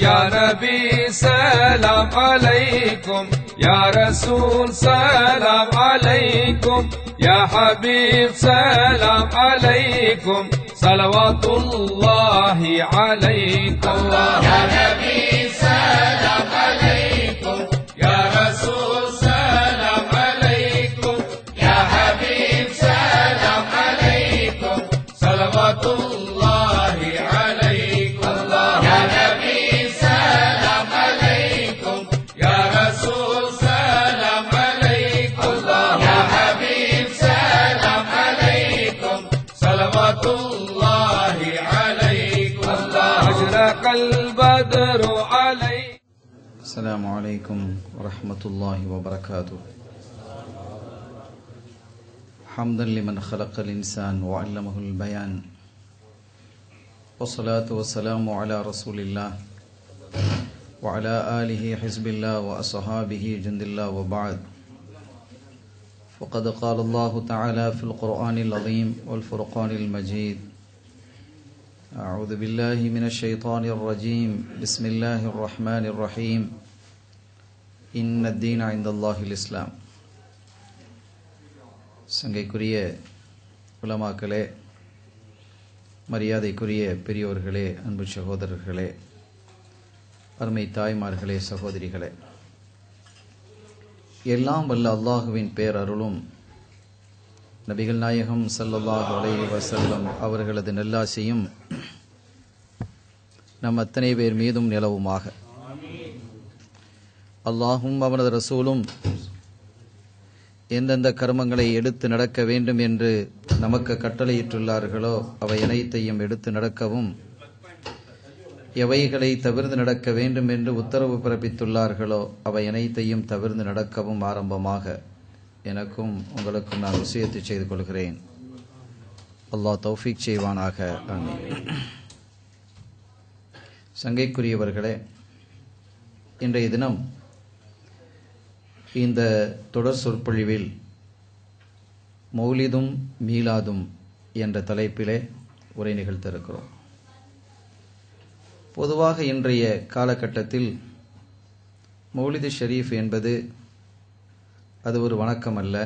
يا نبي سلام عليكم يا رسول سلام عليكم يا حبيب سلام عليكم صلوات الله عليكم يا نبي سلام عليكم يا رسول سلام عليكم يا حبيب سلام عليكم صلوات الله عليكم يا نبي سلام عليكم يا رسول سلام عليكم يا حبيب سلام عليكم صلوات الله عليكم أشرق البدر عليكم. السلام عليكم ورحمة الله وبركاته. حمدا لمن خلق الإنسان وعلمه البيان والصلاة والسلام على رسول الله وعلى آله حزب الله وأصحابه جند الله وبعد. وقد قال الله تعالى في القرآن العظيم والفرقان المجيد: أعوذ بالله من الشيطان الرجيم بسم الله الرحمن الرحيم إن الدين عند الله الإسلام. சங்கைக்குரிய உலமாக்களே, மரியாதைக்குரிய பெரியோர்களே, அன்பு சகோதரர்களே, அருமை தாய்மார்களே, சகோதரிகளே, எல்லாம் வல்ல அல்லாஹுவின் பேரருளும் நபிகள் நாயகம் ஸல்லல்லாஹு அலைஹி வஸல்லம் அவர்களது நல்லாசியும் நம் அத்தனை பேர் மீதும் நிலவுமாக. அல்லாஹும் அவனது ரசூலும் எந்தெந்த கர்மங்களை எடுத்து நடக்க வேண்டும் என்று நமக்கு கட்டளையிட்டுள்ளார்களோ அவை அனைத்தையும் எடுத்து நடக்கவும், எவைகளை தவிர்த்து நடக்க வேண்டும் என்று உத்தரவு பிறப்பித்துள்ளார்களோ அவை அனைத்தையும் தவிர்த்து நடக்கவும் ஆரம்பமாக எனக்கும் உங்களுக்கும் நான் வசியத்து செய்து கொள்கிறேன். அல்லாஹ் தௌஃபீக் செய்வானாக. ஆமீன். சங்கைக்குரியவர்களே, இன்றைய தினம் இந்த தொடர் சொற்பொழிவில் மௌலிதும் மீலாதும் என்ற தலைப்பிலே உரை நிகழ்த்த இருக்கிறோம். பொதுவாக இன்றைய காலகட்டத்தில் மௌலிது ஷரீஃப் என்பது அது ஒரு வணக்கம் அல்ல.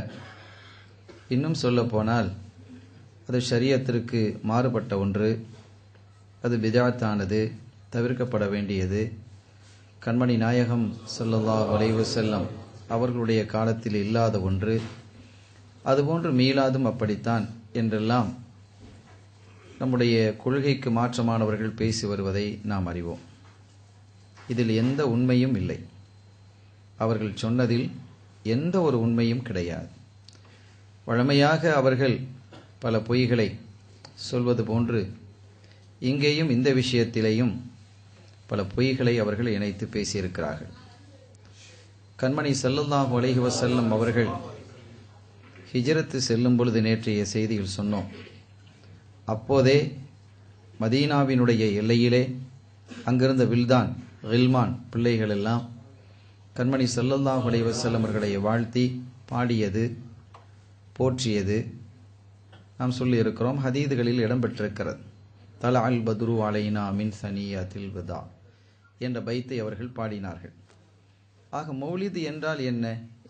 இன்னும் சொல்ல போனால் அது ஷரியத்திற்கு மாறுபட்ட ஒன்று. அது பித்அத்தானது, தவிர்க்கப்பட வேண்டியது. கண்மணி நாயகம் ஸல்லல்லாஹு அலைஹி வஸல்லம் அவர்களுடைய காலத்தில் இல்லாத ஒன்று. அதுபோன்று மீலாதும் அப்படித்தான் என்றெல்லாம் நம்முடைய கொள்கைக்கு மாற்றமானவர்கள் பேசி வருவதை நாம் அறிவோம். இதில் எந்த உண்மையும் இல்லை. அவர்கள் சொன்னதில் எந்த ஒரு உண்மையும் கிடையாது. வழமையாக அவர்கள் பல பொய்களை சொல்வது போன்று இங்கேயும் இந்த விஷயத்திலேயும் பல பொய்களை அவர்கள் இணைத்து பேசியிருக்கிறார்கள். கண்மணி ஸல்லல்லாஹு அலைஹி வஸல்லம் அவர்கள் ஹிஜ்ரத்து செல்லும் பொழுது நேற்றைய செய்தியில் சொன்னோம். அப்போதே மதீனாவினுடைய எல்லையிலே அங்கிருந்த வில்தான் கில்மான் பிள்ளைகள் எல்லாம் கண்மணி ஸல்லல்லாஹு அலைஹி வஸல்லம் அவர்களை வாழ்த்தி பாடியது, போற்றியது நாம் சொல்லியிருக்கிறோம். ஹதீதுகளில் இடம்பெற்றிருக்கிறது. தல அல் பத்ரு அலைனா மின் சனியாத்தில் விதா என்ற பைத்தை அவர்கள் பாடினார்கள். ஆக மௌலித் என்றால் என்ன?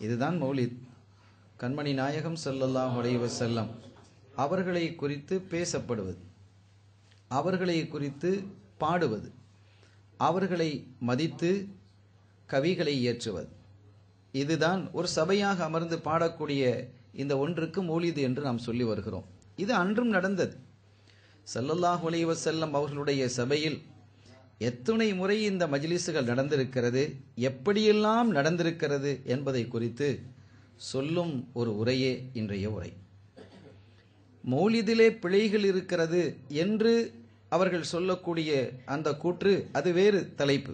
இதுதான் மௌலித். கண்மணி நாயகம் ஸல்லல்லாஹு அலைஹி வஸல்லம் அவர்களை குறித்து பேசப்படுவது, அவர்களை குறித்து பாடுவது, அவர்களை மதித்து கவிகளை இயற்றுவது. இதுதான் ஒரு சபையாக அமர்ந்து பாடக்கூடிய இந்த ஒன்றுக்கு மௌலிது என்று நாம் சொல்லி வருகிறோம். இது அன்றும் நடந்தது. ஸல்லல்லாஹு அலைஹி வஸல்லம் அவர்களுடைய சபையில் எத்தனை முறை இந்த மஜ்லிஸுகள் நடந்திருக்கிறது, எப்படியெல்லாம் நடந்திருக்கிறது என்பதை குறித்து சொல்லும் ஒரு உரையே இன்றைய உரை. மௌலிதிலே பிழைகள் இருக்கிறது என்று அவர்கள் சொல்லக்கூடிய அந்த கூற்று அது வேறு தலைப்பு.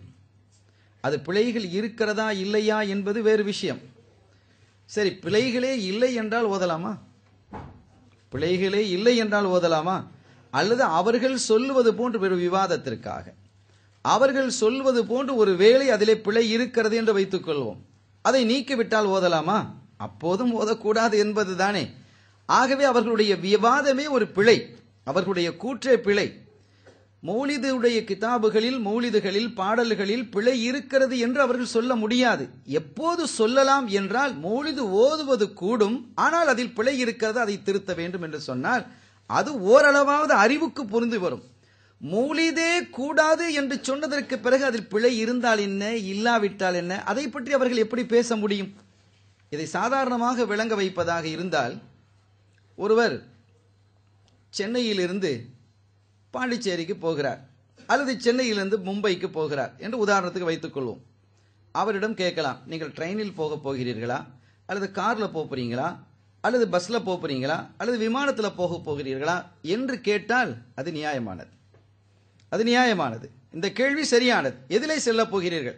அது பிழைகள் இருக்கிறதா இல்லையா என்பது வேறு விஷயம். சரி, பிழைகளே இல்லை என்றால் ஓதலாமா? பிழைகளே இல்லை என்றால் ஓதலாமா? அல்லது அவர்கள் சொல்லுவது போன்று ஒரு விவாதத்திற்காக அவர்கள் சொல்வது போன்று ஒரு வேளை அதிலே பிழை இருக்கிறது என்று வைத்துக் கொள்வோம், அதை நீக்கிவிட்டால் ஓதலாமா? அப்போதும் ஓதக்கூடாது என்பதுதானே. ஆகவே அவர்களுடைய விவாதமே ஒரு பிழை, அவர்களுடைய கூற்றே பிழை. மௌலிதுடைய கிதாபுகளில் மௌலிதுகளில் பாடல்களில் பிழை இருக்கிறது என்று அவர்கள் சொல்ல முடியாது. எப்போது சொல்லலாம் என்றால் மௌலிது ஓதுவது கூடும், ஆனால் அதில் பிழை இருக்கிறது, அதை திருத்த வேண்டும் என்று சொன்னால் அது ஓரளவாவது அறிவுக்கு பொருந்து வரும். மௌலிதே கூடாது என்று சொன்னதற்கு பிறகு அதில் பிழை இருந்தால் என்ன, இல்லாவிட்டால் என்ன, அதை பற்றி அவர்கள் எப்படி பேச முடியும்? இதை சாதாரணமாக விளங்க வைப்பதாக இருந்தால், ஒருவர் சென்னையிலிருந்து பாண்டிச்சேரிக்கு போகிறார் அல்லது சென்னையிலிருந்து மும்பைக்கு போகிறார் என்று உதாரணத்துக்கு வைத்துக் கொள்வோம். அவரிடம் கேட்கலாம், நீங்கள் ட்ரெயினில் போக போகிறீர்களா அல்லது கார்ல போகிறீங்களா அல்லது பஸ்ல போகிறீங்களா அல்லது விமானத்தில் போக போகிறீர்களா என்று கேட்டால் அது நியாயமானது. அது நியாயமானது. இந்த கேள்வி சரியானது. எதிலே செல்ல போகிறீர்கள்?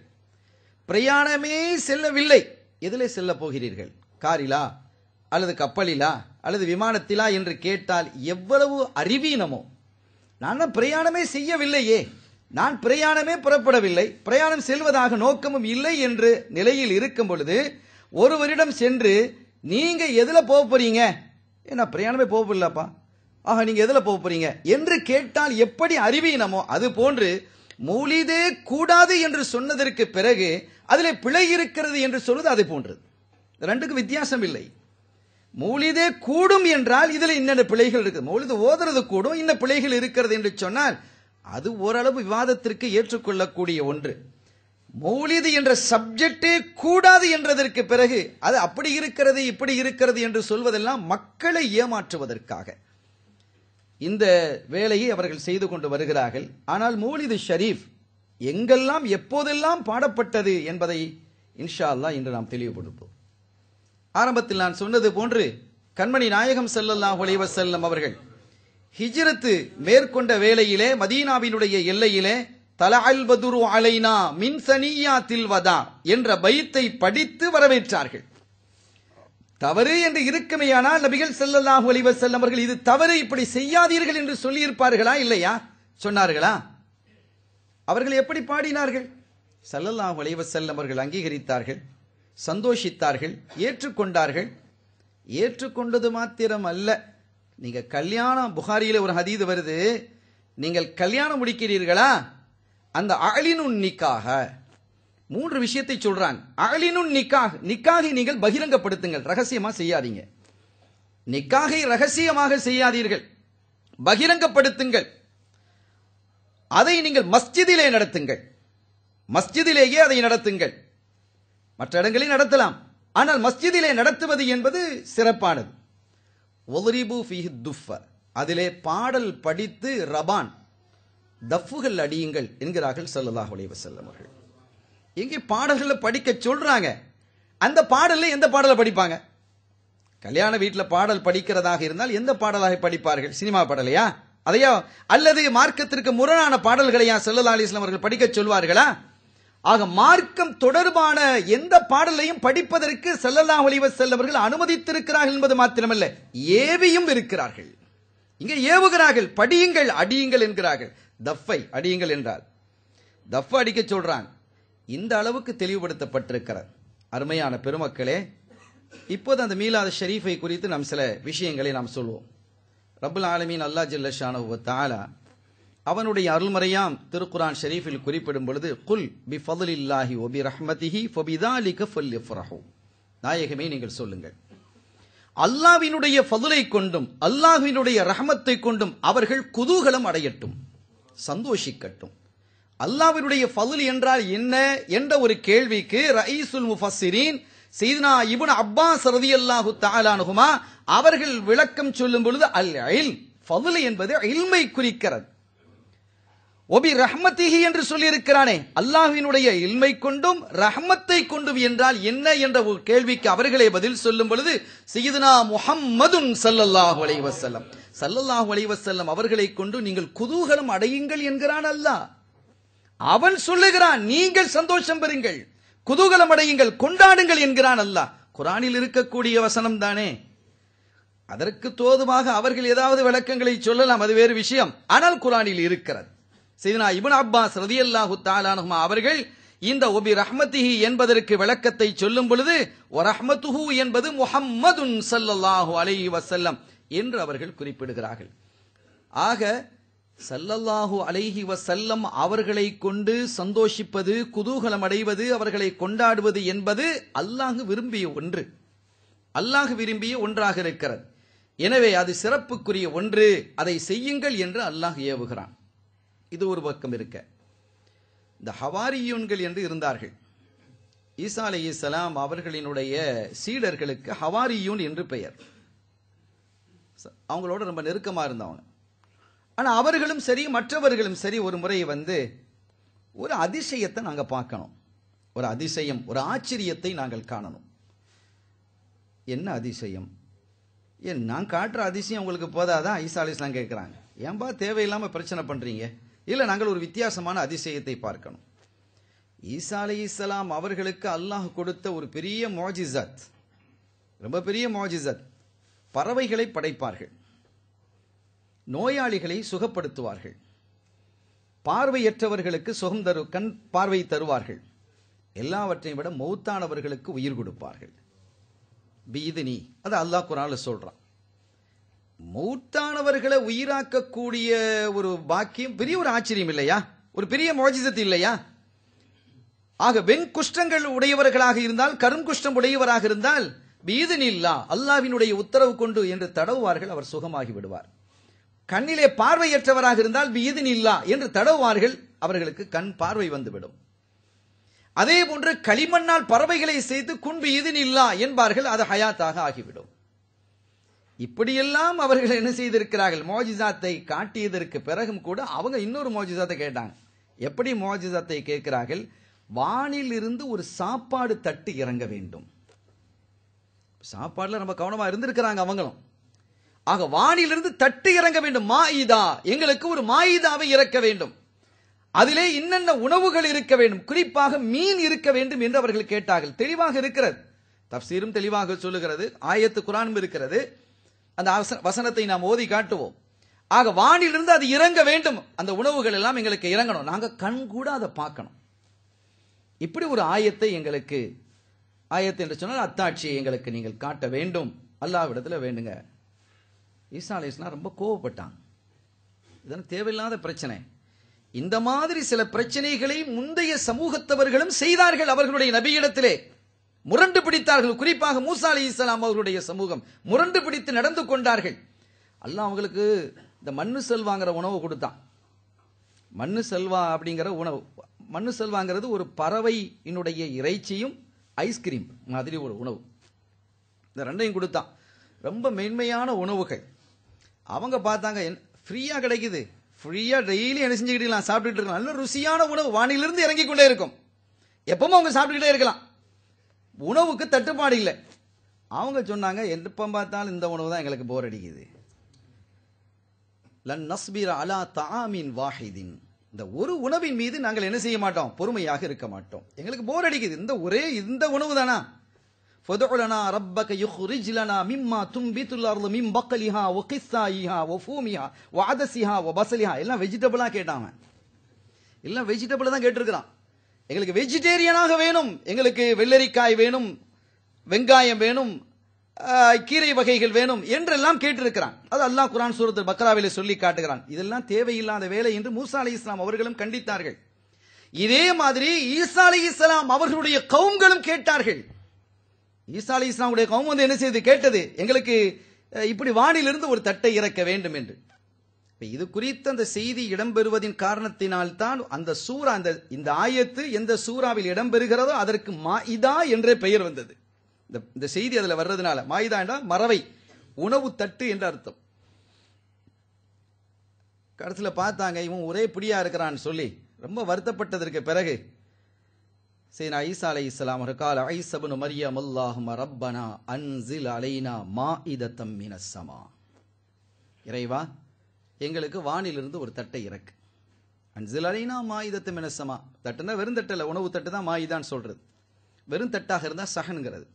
பிரயாணமே செல்லவில்லை, எதிலே செல்ல போகிறீர்கள்? காரிலா அல்லது கப்பலிலா அல்லது விமானத்திலா என்று கேட்டால் எவ்வளவு அறிவீனமோ. நான் பிரயாணமே செய்யவில்லையே, நான் பிரயாணமே புறப்படவில்லை, பிரயாணம் செல்வதாக நோக்கமும் இல்லை என்று நிலையில் இருக்கும் பொழுது ஒருவரிடம் சென்று நீங்க எதுல போக போறீங்க, நான் பிரயாணமே போகவில்லப்பா, ஆக நீங்க எதுல போக போறீங்க என்று கேட்டால் எப்படி அறிவீனமோ அது போன்று மௌலிதே கூடாது என்று சொன்னதற்கு பிறகு அதிலே பிழை இருக்கிறது என்று சொல்வது அது போன்றது. ரெண்டுக்கு வித்தியாசம் இல்லை. மௌலிதே கூடும் என்றால் இதுல இன்னென்ன பிழைகள் இருக்கு, மௌலிது ஓதுறது கூடும், இன்ன பிழைகள் இருக்கிறது என்று சொன்னால் அது ஓரளவு விவாதத்திற்கு ஏற்றுக்கொள்ளக்கூடிய ஒன்று. மௌலிது என்ற சப்ஜெக்டே கூடாது என்றதற்கு பிறகு அது அப்படி இருக்கிறது இப்படி இருக்கிறது என்று சொல்வதெல்லாம் மக்களை ஏமாற்றுவதற்காக இந்த வேலையை அவர்கள் செய்து கொண்டு வருகிறார்கள். ஆனால் மௌலிது ஷரீஃப் எங்கெல்லாம் எப்போதெல்லாம் பாடப்பட்டது என்பதை இன்ஷா அல்லாஹ் இன்று நாம் தெளிவுபடுத்துவோம். ஆரம்பத்தில் நான் சொன்னது போன்று கண்மணி நாயகம் ஸல்லல்லாஹு அலைஹி வஸல்லம் அவர்கள் ஹிஜ்ரத்து மேற்கொண்ட வேளையிலே மதீனாவினுடைய எல்லையிலே தலஅல் பதுரு அலைனா மின் சனியாத்தில் வதா என்ற பைத்தை படித்து வரவேற்றார்கள். தவறு என்று இருக்குமேயானால் நபிகள் ஸல்லல்லாஹு அலைஹி வஸல்லம் அவர்கள் இது தவறு, இப்படி செய்யாதீர்கள் என்று சொல்லி இருப்பார்களா? இல்லையா? சொன்னார்களா? அவர்கள் எப்படி பாடினார்கள்? ஸல்லல்லாஹு அலைஹி வஸல்லம் அவர்கள் அங்கீகரித்தார்கள், சந்தோஷித்தார்கள், ஏற்றுக்கொண்டார்கள். ஏற்றுக்கொண்டது மாத்திரம் அல்ல, நீங்க கல்யாணம், புகாரியில ஒரு ஹதீஸ் வருது, நீங்கள் கல்யாணம் முடிக்கிறீர்களா, அந்த அலினுன் நிக்காக மூன்று விஷயத்தை சொல்றாங்க. அலினுன் நிக்காஹ், நிக்காகை நீங்கள் பகிரங்கப்படுத்துங்கள், ரகசியமா செய்யாதீங்க. நிக்காகை ரகசியமாக செய்யாதீர்கள், பகிரங்கப்படுத்துங்கள். அதை நீங்கள் மஸ்ஜிதிலே நடத்துங்கள், மஸ்ஜிதிலேயே அதை நடத்துங்கள். மற்ற இடங்களில் நடத்தலாம், ஆனால் மஸ்ஜிதிலே நடத்துவது என்பது சிறப்பானது. ஒலிரிபு ஃபீஹி துஃப, அதிலே பாடல் படித்து ரபான் தஃப்புகள் அடியுங்கள் என்கிறார்கள் ஸல்லல்லாஹு அலைஹி வஸல்லம் அவர்கள். எங்கே பாடல்களை படிக்க சொல்றாங்க, அந்த பாடல்ல எந்த பாடலை படிப்பாங்க? கல்யாண வீட்டில் பாடல் படிக்கிறதாக இருந்தால் எந்த பாடலாக படிப்பார்கள்? சினிமா பாடலையா, அதையா, அல்லது மார்க்கத்திற்கு முரணான பாடல்களையா ஸல்லல்லாஹு அலைஹி வஸல்லம் அவர்கள் படிக்க சொல்வார்களா? ஆக மார்க்கம் தொடர்பான எந்த பாடலையும் படிப்பதற்கு ஸல்லல்லாஹு அலைஹி வஸல்லம் அவர்கள் அனுமதித்திருக்கிறார்கள் என்பது மாத்திரமல்ல, ஏவியும் இருக்கிறார்கள். இங்கே ஏவுகிறார்கள், படியுங்கள் அடியுங்கள் என்கிறார்கள். தஃபை அடியுங்கள் என்றால் தஃப் அடிக்க சொல்றாங்க. இந்த அளவுக்கு தெளிவுபடுத்தப்பட்டிருக்கிறது. அருமையான பெருமக்களே, இப்போது அந்த மீலாது ஷரீஃபை குறித்து நாம் சில விஷயங்களை நாம் சொல்வோம். ரப்புல் ஆலமீன் அல்லாஹ் ஜல்ல ஷானஹு வ தஆலா அவனுடைய அருள்மறையாம் திருக்குர்ஆன் ஷரீஃபில் குறிப்பிடும் பொழுது குல் பி ஃபضலில்லாஹி வ பி ரஹ்மதிஹி ஃபபிதாலிக ஃபல்யஃப்ரஹு, நாயகமே நீங்கள் சொல்லுங்கள், அல்லாஹ்வினுடைய ஃபضலை கொண்டும் அல்லாஹ்வினுடைய ரஹமத்தை கொண்டும் அவர்கள் குதூகலம் அடையட்டும், சந்தோஷிக்கட்டும். அல்லாஹ்வினுடைய ஃபضல் என்றால் என்ன என்ற ஒரு கேள்விக்கு ரயீசுல் முஃபஸ்ஸிரீன் சையதுனா இப்னு அப்பாஸ் ரலியல்லாஹு தஆலா அன்ஹுமா அவர்கள் விளக்கம் சொல்லும் பொழுது அல் இல்ம், ஃபضல் என்பது இல்மை குறிக்கிறது. ஒபி ரஹ்மத்திஹி என்று சொல்லி இருக்கிறானே, அல்லாஹ்வினுடைய இல்மை கொண்டும் ரஹ்மத்தை கொண்டும் என்றால் என்ன என்ற ஒரு கேள்விக்கு அவர்களே பதில் சொல்லும் பொழுது சையதுனா முஹம்மதுன் ஸல்லல்லாஹு அலைஹி வஸல்லம் ஸல்லல்லாஹு அலைஹி வஸல்லம் அவர்களை கொண்டு நீங்கள் குதூகலம் அடையுங்கள் என்கிறான் அல்லாஹ். அவன் சொல்லுகிறான் நீங்கள் சந்தோஷம் பெறுங்கள், குதூகலம் அடையுங்கள், கொண்டாடுங்கள் என்கிறான் அல்லாஹ். குர்ஆனில் இருக்கக்கூடிய வசனம் தானே, அதற்கு தோதுமாக அவர்கள் ஏதாவது விளக்கங்களை சொல்லலாம், அது வேறு விஷயம். ஆனால் குர்ஆனில் இருக்கிறது. சையதுனா இப்னு அப்பாஸ் ரலியல்லாஹு தஆலா அன்ஹுமா அவர்கள் இந்த ஒபி ரஹ்மத்திஹி என்பதற்கு விளக்கத்தை சொல்லும் பொழுது வ ரஹ்மத்துஹு என்பது முஹம்மதுன் ஸல்லல்லாஹு அலைஹி வஸல்லம் என்று அவர்கள் குறிப்பிடுகிறார்கள். ஆக ஸல்லல்லாஹு அலைஹி வஸல்லம் அவர்களை கொண்டு சந்தோஷிப்பது, குதூகலம் அடைவது, அவர்களை கொண்டாடுவது என்பது அல்லாஹ் விரும்பிய ஒன்று, அல்லாஹ் விரும்பிய ஒன்றாக இருக்கிறது. எனவே அது சிறப்புக்குரிய ஒன்று, அதை செய்யுங்கள் என்று அல்லாஹ் ஏவுகிறான். இது ஒரு பக்கம் இருக்க, இந்த ஹவாரியூன்கள் என்று இருந்தார்கள். ஈசா அலைஹிஸ்ஸலாம் அவர்களினுடைய சீடர்களுக்கு ஹவாரியூன் என்று பெயர். அவங்களோட ரொம்ப நெருக்கமா இருந்தவங்க. ஆனா அவர்களும் சரி மற்றவர்களும் சரி ஒரு முறை வந்து ஒரு அதிசயத்தை நாங்க பார்க்கணும், ஒரு அதிசயம், ஒரு ஆச்சரியத்தை நாங்கள் காணணும். என்ன அதிசயம்? ஏன் நான் காட்டுற அதிசயம் உங்களுக்கு போதாதான்? ஈசா அலைஹிஸ்ஸலாம் கேட்கிறாங்க. ஏன்பா தேவையில்லாம பிரச்சனை பண்றீங்க? இல்ல, நாங்கள் ஒரு வித்தியாசமான அதிசயத்தை பார்க்கணும். ஈசா அலைஹிஸ்ஸலாம் அவர்களுக்கு அல்லாஹ் கொடுத்த ஒரு பெரிய மோஜிசத், ரொம்ப பெரிய மோஜிசத். பறவைகளை படைப்பார்கள், நோயாளிகளை சுகப்படுத்துவார்கள், பார்வையற்றவர்களுக்கு சுகம் கண் பார்வை தருவார்கள், எல்லாவற்றையும் விட மௌத்தானவர்களுக்கு உயிர் கொடுப்பார்கள். பீதினி, அது அல்லாஹ் குர்ஆன்ல சொல்றான். மௌத்தானவர்களை உயிராக்கக்கூடிய ஒரு பாக்கியம் பெரிய ஒரு ஆச்சரியம் இல்லையா? ஒரு பெரிய மோஜிசத் இல்லையா? ஆக வெண்குஷ்டங்கள் உடையவர்களாக இருந்தால், கருங்குஷ்டம் உடையவராக இருந்தால் பீதினில்லா, அல்லாஹ்வினுடைய உத்தரவு கொண்டு என்று தடவுவார்கள், அவர் சுகமாகி விடுவார். கண்ணிலே பார்வையற்றவராக இருந்தால் பீதினில்லா என்று தடவுவார்கள், அவர்களுக்கு கண் பார்வை வந்துவிடும். அதே போன்று களிமண்ணால் பறவைகளை செய்து குன் பீதினில்லா என்பார்கள், அது ஹயாத்தாக ஆகிவிடும். இப்படியெல்லாம் அவர்கள் என்ன செய்திருக்கிறார்கள்? மோஜிசாத்தை காட்டியதற்கு பிறகும் கூட அவங்க இன்னொரு மோஜிசாத்தை கேட்டாங்க. எப்படி மோஜிசாத்தை கேட்கிறார்கள்? வானில் இருந்து ஒரு சாப்பாடு தட்டு இறங்க வேண்டும். சாப்பாடுல ரொம்ப கவனமா இருந்திருக்கிறாங்க அவங்களும். ஆக வானிலிருந்து தட்டு இறங்க வேண்டும், மாயிதா, எங்களுக்கு ஒரு மாயிதாவை இறக்க வேண்டும், அதிலே இன்னென்ன உணவுகள் இருக்க வேண்டும், குறிப்பாக மீன் இருக்க வேண்டும் என்று அவர்கள் கேட்டார்கள். தெளிவாக இருக்கிறது, தஃப்சீரும் தெளிவாக சொல்லுகிறது, ஆயத்து குர்ஆனும் இருக்கிறது. அந்த வசனத்தை நாம் ஓதி காட்டுவோம். ஆக வானிலிருந்து அது இறங்க வேண்டும், அந்த உணவுகள் எல்லாம் எங்களுக்கு இறங்கணும், நாங்க கண் கூட அதை பார்க்கணும். இப்படி ஒரு ஆயத்தை எங்களுக்கு, ஆயத்து என்று சொன்னால் அத்தாட்சியை எங்களுக்கு நீங்கள் காட்ட வேண்டும், அல்லாஹ்விடத்தில் வேண்டுங்க. ஈசா அலைஹிஸ்ஸலாம் ரொம்ப கோவப்பட்டாங்க. இதெல்லாம் தேவையில்லாத பிரச்சனை. இந்த மாதிரி சில பிரச்சனைகளை முந்தைய சமூகத்தவர்களும் செய்தார்கள். அவர்களுடைய நபியிடத்திலே முரண்டு பிடித்தார்கள். குறிப்பாக மூசா அலைஹிஸ்ஸலாம் அவர்களுடைய சமூகம் முரண்டு பிடித்து நடந்து கொண்டார்கள். அல்லாஹ் அவங்களுக்கு இந்த மண்ணு செல்வாங்கிற உணவு கொடுத்தான். மண்ணு செல்வா அப்படிங்கிற உணவு, மண்ணு செல்வாங்கிறது ஒரு பறவையினுடைய இறைச்சியும் ஐஸ்கிரீம் மாதிரி ஒரு உணவு. இந்த ரெண்டையும் கொடுத்தான். ரொம்ப மென்மையான உணவுகள். அவங்க பார்த்தாங்க, ஃப்ரீயா கிடைக்குது, ஃப்ரீயா டெய்லி என்ன செஞ்சுக்கிட்டீங்களா, சாப்பிட்டுட்டு இருக்கலாம், நல்ல ருசியான உணவு வானிலிருந்து இறங்கி கொண்டே இருக்கும், எப்பவும் அவங்க சாப்பிட்டுக்கிட்டே இருக்கலாம், உணவுக்கு தட்டுப்பாடு இல்லை. அவங்க சொன்னாங்க, எப்ப பார்த்தாலும் இந்த உணவு தான் எங்களுக்கு போர் அடிக்குது. லன் நஸ்பிர அலா தஆமின் வாஹிதின், இந்த ஒரு உணவின் மீது நாங்கள் என்ன செய்ய மாட்டோம், பொறுமையாக இருக்க மாட்டோம், எங்களுக்கு போர் அடிக்குது, இந்த உணவு தானா. ஃபதுஉ லனா ரப்பக யுக்ரிஜ் லனா மிம்மா துன்பித்துல் அர்து மின் பக்லிஹா வ கிஸ்ஸாயிஹா வ ஃபூமிஹா வ அதஸிஹா வ பஸலிஹா. எல்லாம் வெஜிடபிளா கேட்டாங்க, எல்லாம் வெஜிடபிள் தான் கேட்டிருக்கிறான். எங்களுக்கு வெஜிடேரியனாக வேணும், எங்களுக்கு வெள்ளரிக்காய் வேணும், வெங்காயம் வேணும், கீரை வகைகள் வேணும் என்றெல்லாம் கேட்டிருக்கிறான். அது அல்லாஹ் குர்ஆன் சூரத்துல் பக்ராவிலே சொல்லி காட்டுகிறான். இதெல்லாம் தேவையில்லாத வேலை என்று மூசா அலைஹிஸ்ஸலாம் அவர்களும் கண்டித்தார்கள். இதே மாதிரி ஈசா அலைஹிஸ்ஸலாம் அவர்களுடைய கவும்களும் கேட்டார்கள். ஈசா அலைஹிஸ்ஸலாமுடைய கவும் வந்து என்ன செய்து கேட்டது, எங்களுக்கு இப்படி வானிலிருந்து ஒரு தட்டை இறக்க வேண்டும் என்று. இது குறித்த அந்த செய்தி இடம்பெறுவதின் காரணத்தினால் தான் அந்த சூரா, இந்த ஆயத்து எந்த சூறாவில் இடம்பெறுகிறதோ அதற்கு மாயிதா என்றே பெயர் வந்தது. இந்த செய்தி அதுல வர்றதுனால, மாயிதா என்றால் மறவை, உணவு தட்டு என்று அர்த்தம். கடைசியில் பார்த்தாங்க, இவன் ஒரே பிடியா இருக்கிறான்னு சொல்லி ரொம்ப வருத்தப்பட்டதற்கு பிறகு சையதுனா ஈசா அலைஹிஸ்ஸலாம் கால ஈஸா இப்னு மர்யம் அல்லாஹும்ம ரப்பனா அன்ஸில் அலைனா மாஇதத்தம் மினஸ் ஸமா, இறைவா எங்களுக்கு வானிலிருந்து ஒரு தட்டை இறக்கு. அன்ஸில் அலைனா மாஇதத்தம் மினஸ் ஸமா, தட்டுனா வெறும் தட்டல, உணவு தட்டு தான் மாயிதான்னு சொல்றது, வெறும் தட்டாக இருந்தா சஹன்ங்கிறது.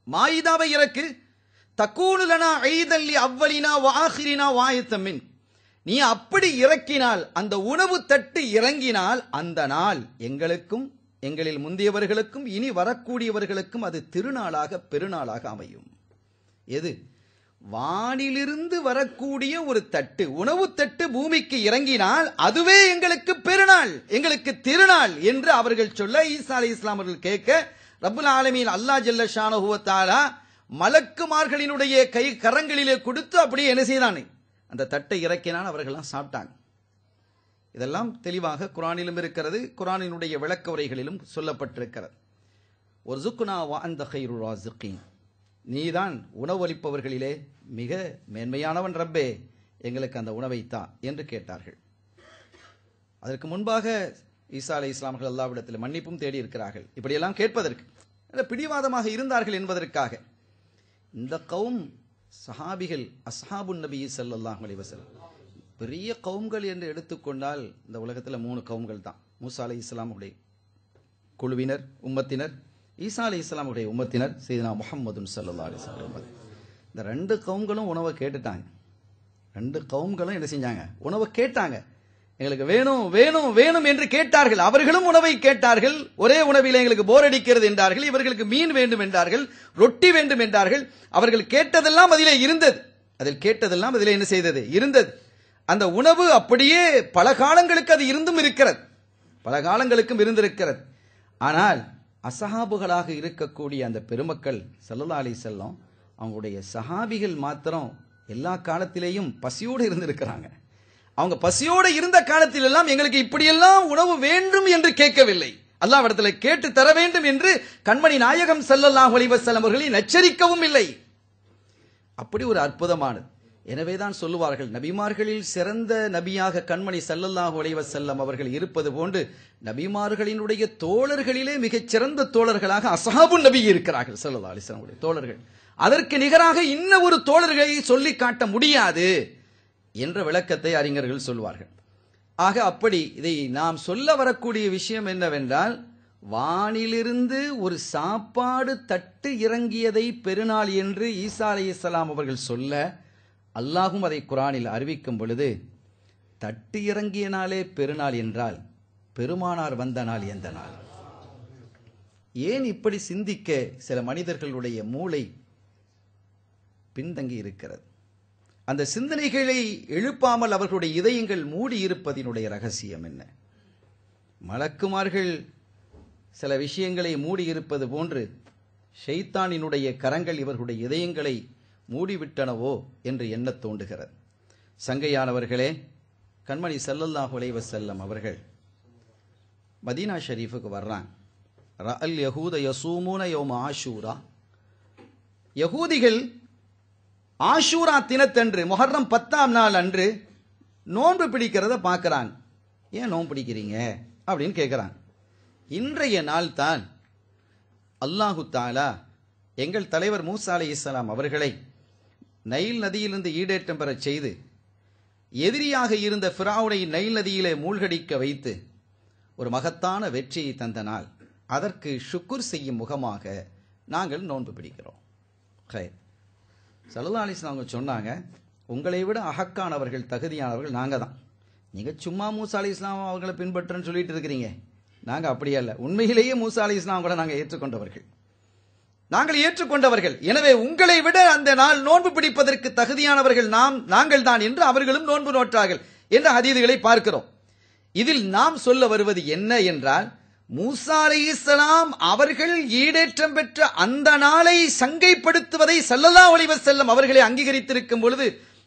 மாயிதாவை இறக்கு, தக்கூனு லனா ஈதன் லி அவ்வலினா வ ஆகிரினா வ ஆயத்தம் மின், நீ அப்படி இறக்கினால், அந்த உணவு தட்டு இறங்கினால் அந்த நாள் எங்களுக்கும் எங்களில் முந்தியவர்களுக்கும் இனி வரக்கூடியவர்களுக்கும் அது திருநாளாக பெருநாளாக அமையும். எது? வானிலிருந்து வரக்கூடிய ஒரு தட்டு, உணவு தட்டு பூமிக்கு இறங்கினால் அதுவே எங்களுக்கு பெருநாள், எங்களுக்கு திருநாள் என்று அவர்கள் சொல்ல, ஈசா அலைஹிஸ்ஸலாம் அவர்கள் கேட்க, ரப்புல் ஆலமீன் அல்லாஹ் ஜல்ல ஷானஹு வ தஆலா மலக்குமார்களினுடைய கை கரங்களிலே கொடுத்து அப்படியே என்ன செய்தானே அந்த தட்டை இறக்கினான். அவர்கள்லாம் சாப்பிட்டாங்க. இதெல்லாம் தெளிவாக குர்ஆனிலும் இருக்கிறது, குர்ஆனினுடைய விளக்க உரைகளிலும் சொல்லப்பட்டிருக்கிறது. வர்ஸுக்னா வ அன்த கைருர் ராஸிகீன், நீதான் உணவளிப்பவர்களிலே மிக மேன்மையானவன் ரப்பே, எங்களுக்கு அந்த உணவை தா என்று கேட்டார்கள். அதற்கு முன்பாக ஈசா அலைஹிஸ்ஸலாம் அவர்கள் அல்லாஹ்விடத்தில் மன்னிப்பும் தேடி இருக்கிறார்கள். இப்படியெல்லாம் கேட்பதற்கு பிடிவாதமாக இருந்தார்கள் என்பதற்காக. இந்த கௌம் சஹாபிகள், அஸ்ஹாபுன் நபி ஸல்லல்லாஹு அலைஹி வஸல்லம், பெரிய கவும்கள் என்று எடுத்துக்கொண்டால் இந்த உலகத்தில் 3 கவும்கள் தான். மூசா அலைஹிஸ்ஸலாம் உடைய குழுவினர், உம்மத்தினர், ஈசா அலைஹிஸ்ஸலாம் உடைய உம்மத்தினர், சையதுனா முஹம்மதுன் ஸல்லல்லாஹு அலைஹி வஸல்லம். இந்த 2 கவும்களும் உணவை கேட்டுட்டாங்க. 2 கவும்களும் என்ன செஞ்சாங்க? உணவை கேட்டாங்க. எங்களுக்கு வேணும் வேணும் வேணும் என்று கேட்டார்கள். அவர்களும் உணவை கேட்டார்கள். ஒரே உணவில் எங்களுக்கு போர் அடிக்கிறது என்றார்கள். இவர்களுக்கு மீன் வேண்டும் என்றார்கள், ரொட்டி வேண்டும் என்றார்கள். அவர்கள் கேட்டதெல்லாம் அதிலே இருந்தது. அதில் கேட்டதெல்லாம் அதிலே என்ன செய்தது? இருந்தது. அந்த உணவு அப்படியே பல காலங்களுக்கு அது இருந்தும் இருக்கிறது, பல காலங்களுக்கும் இருந்திருக்கிறது. ஆனால் அசஹாபுகளாக இருக்கக்கூடிய அந்த பெருமக்கள் ஸல்லல்லாஹு அலைஹி வஸல்லம் அவங்களுடைய சஹாபிகள் மாத்திரம் எல்லா காலத்திலேயும் பசியோடு இருந்திருக்கிறாங்க. அவங்க பசியோடு இருந்த காலத்திலெல்லாம் எங்களுக்கு இப்படியெல்லாம் உணவு வேண்டும் என்று கேட்கவில்லை, அல்லாஹ்விடத்தில் கேட்டு தர வேண்டும் என்று கண்மணி நாயகம் ஸல்லல்லாஹு அலைஹி வஸல்லம் அவர்களை எச்சரிக்கவும் இல்லை. அப்படி ஒரு அற்புதமானது. எனவேதான் சொல்லுவார்கள், நபிமார்களில் சிறந்த நபியாக கண்மணி ஸல்லல்லாஹு அலைஹி வஸல்லம் அவர்கள் இருப்பது போன்று நபிமார்களினுடைய தோழர்களிலே மிகச் சிறந்த தோழர்களாக அஸ்ஹாபுன் நபி இருக்கிறார்கள் ஸல்லல்லாஹு அலைஹி வஸல்லம் தோழர்கள். அதற்கு நிகராக இன்ன ஒரு தோழர்களை சொல்லி காட்ட முடியாது என்ற விளக்கத்தை அறிஞர்கள் சொல்வார்கள். ஆக அப்படி இதை நாம் சொல்ல வரக்கூடிய விஷயம் என்னவென்றால், வானிலிருந்து ஒரு சாப்பாடு தட்டு இறங்கியதை பெருநாள் என்று ஈசா அலைஹிஸ்ஸலாம் அவர்கள் சொல்ல, அல்லாஹும் அதை குர்ஆனில் அறிவிக்கும் பொழுது, தட்டு இறங்கிய நாளே பெருநாள் என்றால் பெருமானார் வந்த நாள் எந்த நாள்? ஏன் இப்படி சிந்திக்க சில மனிதர்களுடைய மூளை பின்தங்கி இருக்கிறது? அந்த சிந்தனைகளை எழுப்பாமல் அவர்களுடைய இதயங்கள் மூடி இருப்பதினுடைய ரகசியம் என்ன? மலக்குமார்கள் சில விஷயங்களை மூடி இருப்பது போன்று ஷைத்தானினுடைய கரங்கள் இவர்களுடைய இதயங்களை மூடிவிட்டனவோ என்று எண்ண தோன்றுகிறது. சங்கையானவர்களே, கண்மணி ஸல்லல்லாஹு அலைஹி வஸல்லம் அவர்கள் மதீனா ஷரீஃபுக்கு வர்றாங்க. ரஅல் யஹூத யஸூமூன யௌம ஆஷூரா, யகூதிகள் ஆஷூரா தினத்தன்று, முஹர்ரம் 10ஆம் நாள் அன்று நோன்பு பிடிக்கிறத பார்க்கறாங்க. ஏன் நோன்பு பிடிக்கிறீங்க அப்படின்னு கேட்குறாங்க. இன்றைய நாள் தான் அல்லாஹு தஆலா எங்கள் தலைவர் மூசா அலைஹிஸ்ஸலாம் அவர்களை நைல் நதியிலிருந்து ஈடேற்றம் பெறச் செய்து, எதிரியாக இருந்த ஃபிரௌனை நைல் நதியிலே மூழ்கடிக்க வைத்து ஒரு மகத்தான வெற்றியை தந்த நாள். அதற்கு ஷுக்குர் செய்யும் முகமாக நாங்கள் நோன்பு பிடிக்கிறோம். ஸல்லல்லாஹு அலைஹி வஸல்லம் அவங்க சொன்னாங்க, உங்களை விட அஹக்கானவர்கள், தகுதியானவர்கள் நாங்கள் தான். நீங்கள் சும்மா மூசா அலைஹிஸ்ஸலாம் அவர்களை பின்பற்றுன்னு சொல்லிட்டு இருக்கிறீங்க. நாங்கள் அப்படியே அல்ல, உண்மையிலேயே மூசா அலைஹிஸ்ஸலாம் கூட நாங்கள் ஏற்றுக்கொண்டவர்கள், நாங்கள் ஏற்றுக்கொண்டவர்கள். எனவே உங்களை விட அந்த நாள் நோன்பு பிடிப்பதற்கு தகுதியானவர்கள் நாங்கள் தான் என்று அவர்களும் நோன்பு நோற்றார்கள் என்ற ஹதீதுகளை பார்க்கிறோம். இதில் நாம் சொல்ல வருவது என்ன என்றால், மூசா அலைஹிஸ்ஸலாம் அவர்கள் ஈடேற்றம் பெற்ற அந்த நாளை சங்கைப்படுத்துவதை ஸல்லல்லாஹு அலைஹி வஸல்லம் அவர்களை அங்கீகரித்திருக்கும் பொழுது,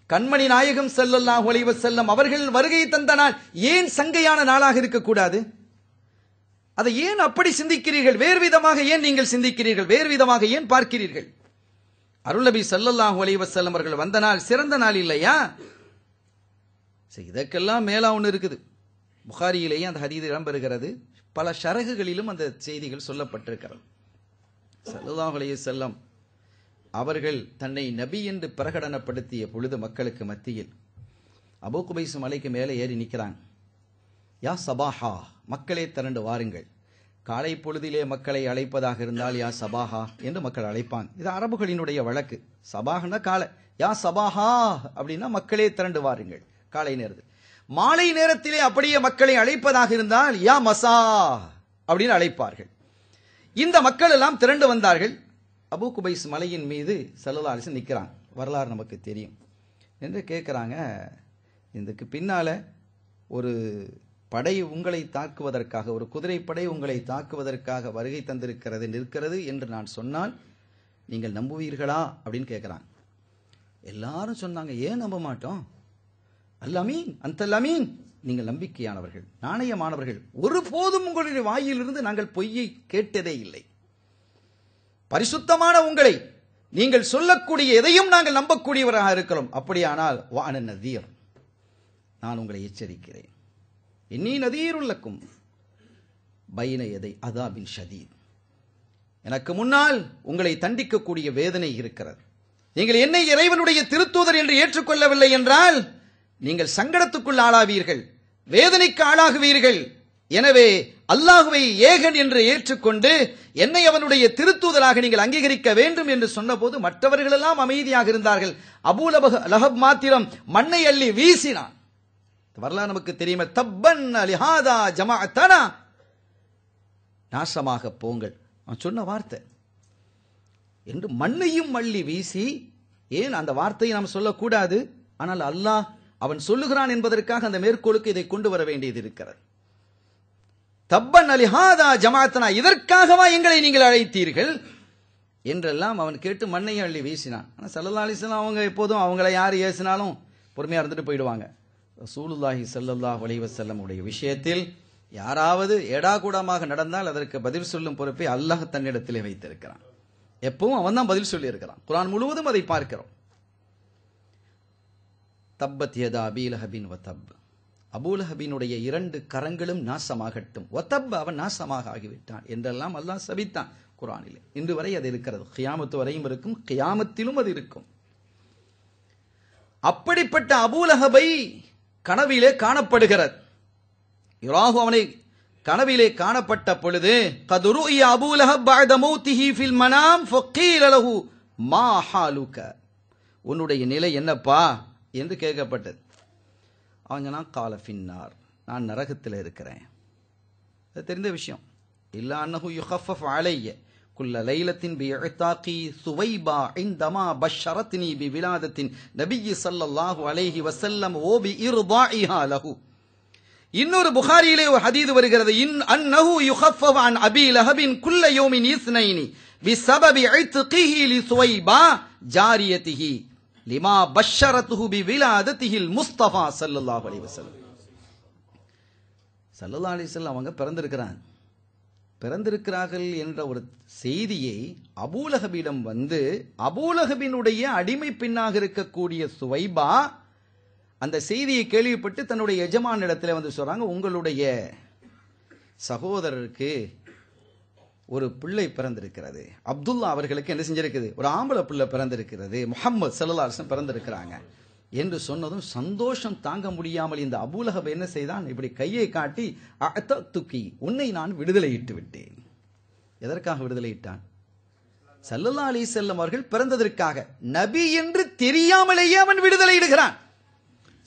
கண்மணி நாயகம் ஸல்லல்லாஹு அலைஹி வஸல்லம் அவர்கள் வருகை தந்த நாள் ஏன் சங்கையான நாளாக இருக்கக்கூடாது? அதை ஏன் அப்படி சிந்திக்கிறீர்கள்? வேறு விதமாக ஏன் நீங்கள் சிந்திக்கிறீர்கள்? வேறு விதமாக ஏன் பார்க்கிறீர்கள்? அருள் நபி ஸல்லல்லாஹு அலைஹி வஸல்லம் அவர்கள் வந்த நாள் சிறந்த நாள் இல்லையா? இதற்கெல்லாம் மேலா ஒன்று இருக்குது. புகாரியிலேயே அந்த ஹதீஸ் இடம்பெறுகிறது. பல ஷரகுகளிலும் அந்த செய்திகள் சொல்லப்பட்டிருக்கிறது. ஸல்லல்லாஹு அலைஹி வஸல்லம் அவர்கள் தன்னை நபி என்று பிரகடனப்படுத்திய பொழுது மக்களுக்கு மத்தியில் அபூ குபைஸ் மலைக்கு மேலே ஏறி நிற்கிறாங்க. யா சபாஹா, மக்களே திரண்டு வாருங்கள். காலை பொழுதிலே மக்களை அழைப்பதாக இருந்தால் யா சபாஹா என்று மக்கள் அழைப்பாங்க. இது அரபுகளினுடைய வழக்கு. சபாஹ்னா காலை, யா சபாஹா அப்படின்னா மக்களே திரண்டு வாருங்கள் காலை நேரத்தில். மாலை நேரத்திலே அப்படியே மக்களை அழைப்பதாக இருந்தால் யா மசா அப்படின்னு அழைப்பார்கள். இந்த மக்கள் எல்லாம் திரண்டு வந்தார்கள். அபூ குபைஸ் மலையின் மீது ஸல்லல்லாஹு அலைஹி வஸல்லம் நிற்கிறாங்க. வரலாறு நமக்கு தெரியும் என்று கேட்குறாங்க. இதுக்கு பின்னால ஒரு படை உங்களை தாக்குவதற்காக, ஒரு குதிரைப்படை உங்களை தாக்குவதற்காக வருகை தந்திருக்கிறது, நிற்கிறது என்று நான் சொன்னால் நீங்கள் நம்புவீர்களா அப்படின்னு கேட்குறாங்க. எல்லாரும் சொன்னாங்க, ஏன் நம்ப மாட்டோம், அல்லமீன் அந்தல் அமீன், நீங்கள் நம்பிக்கையானவர்கள், நாணயமானவர்கள், ஒருபோதும் உங்களுடைய வாயிலிருந்து நாங்கள் பொய்யை கேட்டதே இல்லை, பரிசுத்தமான உங்களை நீங்கள் சொல்லக்கூடிய எதையும் நாங்கள் நம்பக்கூடியவராக இருக்கிறோம். அப்படியானால் வான நதீர், நான் உங்களை எச்சரிக்கிறேன், இன்னி நதீருல்லக்கும் பைன எதை அதாபின் ஷதீத், எனக்கு முன்னால் உங்களை தண்டிக்கக்கூடிய வேதனை இருக்கிறது. நீங்கள் என்னை இறைவனுடைய திருத்தூதர் என்று ஏற்றுக்கொள்ளவில்லை என்றால் நீங்கள் சங்கடத்துக்குள் ஆளாவீர்கள், வேதனைக்கு ஆளாகுவீர்கள். எனவே அல்லாஹுவை ஏகன் என்று ஏற்றுக்கொண்டு என்னை அவனுடைய திருத்தூதராக நீங்கள் அங்கீகரிக்க வேண்டும் என்று சொன்னபோது மற்றவர்கள் எல்லாம் அமைதியாக இருந்தார்கள். அபூ லஹப் மாத்திரம் மண்ணை அள்ளி வீசினான். வரலாறு நமக்கு தெரியுமே, தப்பன் லிஹாதா ஜமாஅத்தனா, நாசமாக போங்கள், அவன் சொன்ன வார்த்தை என்று மண்ணையும் அள்ளி வீசி. ஏன் அந்த வார்த்தையை நாம் சொல்லக்கூடாது, ஆனால் அல்லாஹ் அவன் சொல்லுகிறான் என்பதற்காக அந்த மேற்கோளுக்கு இதை கொண்டு வர வேண்டியது இருக்கிறது. தப்பன் லிஹாதா ஜமாஅத்தனா, இதற்காகவா எங்களை நீங்கள் அழைத்தீர்கள் என்றெல்லாம் அவன் கேட்டு மண்ணையும் அள்ளி வீசினான். ஆனால் ஸல்லல்லாஹு அலைஹி வஸல்லம் அவங்க எப்போதும் அவங்களை யார் ஏசினாலும் பொறுமையா இருந்துட்டு போயிடுவாங்க. ரசூலுல்லாஹி ஸல்லல்லாஹு அலைஹி வஸல்லம் உடைய விஷயத்தில் யாராவது ஏடாகூடமாக நடந்தால் அதற்கு பதில் சொல்லும் பொறுப்பை அல்லாஹ் தன்னிடத்திலே வைத்திருக்கிறான். எப்பவும் அவன் தான் பதில் சொல்லி இருக்கிறான். குர்ஆன் முழுவதும் அதை பார்க்கிறோம். தப்பத் யதா அபீ லஹபின் வ தப், அபூலஹபினுடைய 2 கரங்களும் நாசமாகட்டும், வதப், அவன் நாசமாக ஆகிவிட்டான் என்றெல்லாம் அல்லாஹ் சபித்தான் குர்ஆனிலே. இன்று வரை அது இருக்கிறது, கியாமத்து வரையும் இருக்கும், கியாமத்திலும் அது இருக்கும். அப்படிப்பட்ட அபூலஹபை கனவிலே காணப்படுகிறது. இராஹு அவனை கனவிலே காணப்பட்ட பொழுது கதுருஇய அபூலஹப் பஅத மௌத்திஹி ஃபில் மனாம் ஃபகீல லஹு மா ஹாலுக, உன்னுடைய நிலை என்னப்பா என்று கேட்கப்பட்டது. அவன் சொன்னான், கால ஃபின்னார், நான் நரகத்தில் இருக்கிறேன். அது தெரிந்த விஷயம். இல்லா அன்னஹு யுகஃபஃப் அலைய குல்ல லைலத்தின் பிஇதாகி சுவைபா இந்தமா பஷரத்னி பிவிலாதத்தின் நபிய் ஸல்லல்லாஹு அலைஹி வஸல்லம் ஓ பிஇர்தாஇஹா லஹு. இன்னொரு புகாரியிலே ஒரு ஹதீஸ் வருகிறது, இன் அன்னஹு யுகஃபஃப் அன் அபீ லஹபின் குல்ல யௌமின் இஸ்னைனி பிஸபபி இத்கிஹி லி சுவைபா ஜாரியதிஹி லிமா பஷரத்துஹு பிவிலாதத்திஹில் முஸ்தஃபா ஸல்லல்லாஹு அலைஹி வஸல்லம். ஸல்லல்லாஹு அலைஹி வஸல்லம் அவங்க பிறந்திருக்கிறார்கள் என்ற ஒரு செய்தியை அபூலஹபிடம் வந்து, அபூலஹபினுடைய அடிமை பெண்ணாக இருக்கக்கூடிய சுவைபா அந்த செய்தியை கேள்விப்பட்டு தன்னுடைய எஜமானிடத்தில் வந்து சொல்றாங்க, உங்களுடைய சகோதரருக்கு ஒரு பிள்ளை பிறந்திருக்கிறது, அப்துல்லா அவர்களுக்கு என்ன செஞ்சிருக்குது, ஒரு ஆம்பளை பிள்ளை பிறந்திருக்கிறது, முஹம்மது ஸல்லல்லாஹு அலைஹி வஸல்லம் பிறந்திருக்கிறாங்க என்று சொன்னதும் சந்தோஷம் தாங்க முடியாமல் இந்த அபூலஹப் என்ன செய்தான், இப்படி கையை காட்டி அஅததுகி, உன்னை நான் விடுதலையிட்டு விட்டேன். எதற்காக விடுதலையிட்டான்? ஸல்லல்லாஹு அலைஹி வஸல்லம் அவர்கள் பிறந்ததற்காக. நபி என்று தெரியாமலேயே அவன் விடுதலையிடுகிறான்.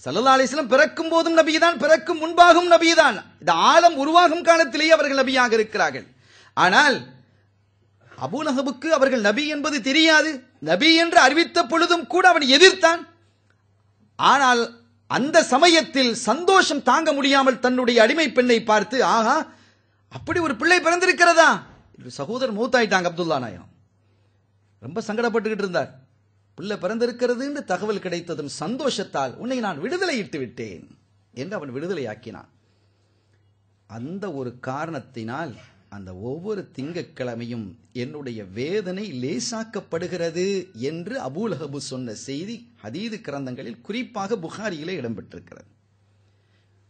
ஸல்லல்லாஹு அலைஹி வஸல்லம் பிறக்கும் போதும் நபிதான், பிறக்கும் முன்பாகவும் நபிதான். இந்த ஆலம் உருவாகும் காலத்திலேயே அவர்கள் நபியாக இருக்கிறார்கள். ஆனால் அபூலஹபுக்கு அவர்கள் நபி என்பது தெரியாது. நபி என்று அறிவித்த பொழுதும் கூட அவன் எதிர்த்தான். ஆனால் அந்த சமயத்தில் சந்தோஷம் தாங்க முடியாமல் தன்னுடைய அடிமை பெண்ணை பார்த்து, ஆஹா அப்படி ஒரு பிள்ளை பிறந்திருக்கிறதா, சகோதரர் மூத்தாயிட்டாங்க அப்துல்லா நாயம், ரொம்ப சங்கடப்பட்டுக்கிட்டு இருந்தார். பிள்ளை பிறந்திருக்கிறது என்று தகவல் கிடைத்ததும் சந்தோஷத்தால் உன்னை நான் விடுதலையிட்டு விட்டேன் என்று அவன் விடுதலையாக்கினான். அந்த ஒரு காரணத்தினால் அந்த ஒவ்வொரு திங்கட்கிழமையும் என்னுடைய வேதனை லேசாக்கப்படுகிறது என்று அபூலஹபு சொன்ன செய்தி ஹதீது கிரந்தங்களில் குறிப்பாக புகாரியிலே இடம்பெற்றிருக்கிறது.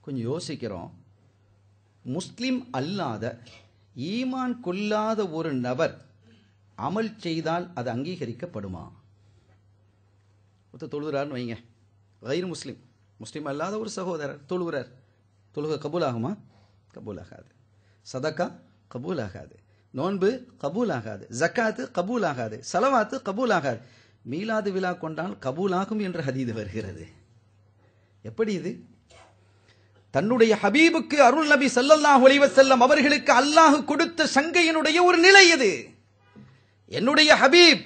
கொஞ்சம் யோசிக்கிறோம், முஸ்லிம் அல்லாத ஈமான் கொள்ளாத ஒரு நபர் அமல் செய்தால் அது அங்கீகரிக்கப்படுமா? தொழுகிறார்னு வைங்க, கைர் முஸ்லிம், முஸ்லிம் அல்லாத ஒரு சகோதரர் தொழுகிறார், தொழுகை கபூல் ஆகுமா? கபூல் ஆகாது. சதக்கா கபூல் ஆகாது. நோன்பு கபூல் ஆகாது. ஜக்காத்து கபூல் ஆகாது. சலவாத்து கபூல் ஆகாது. மீலாது விழா கொண்டால் கபூல் ஆகும் என்ற ஹதீது வருகிறது. எப்படி இது? தன்னுடைய ஹபீபுக்கு அருள் நபி ஸல்லல்லாஹு அலைஹி வஸல்லம் அவர்களுக்கு அல்லாஹ் கொடுத்த சங்கையினுடைய ஒரு நிலை இது. என்னுடைய ஹபீப்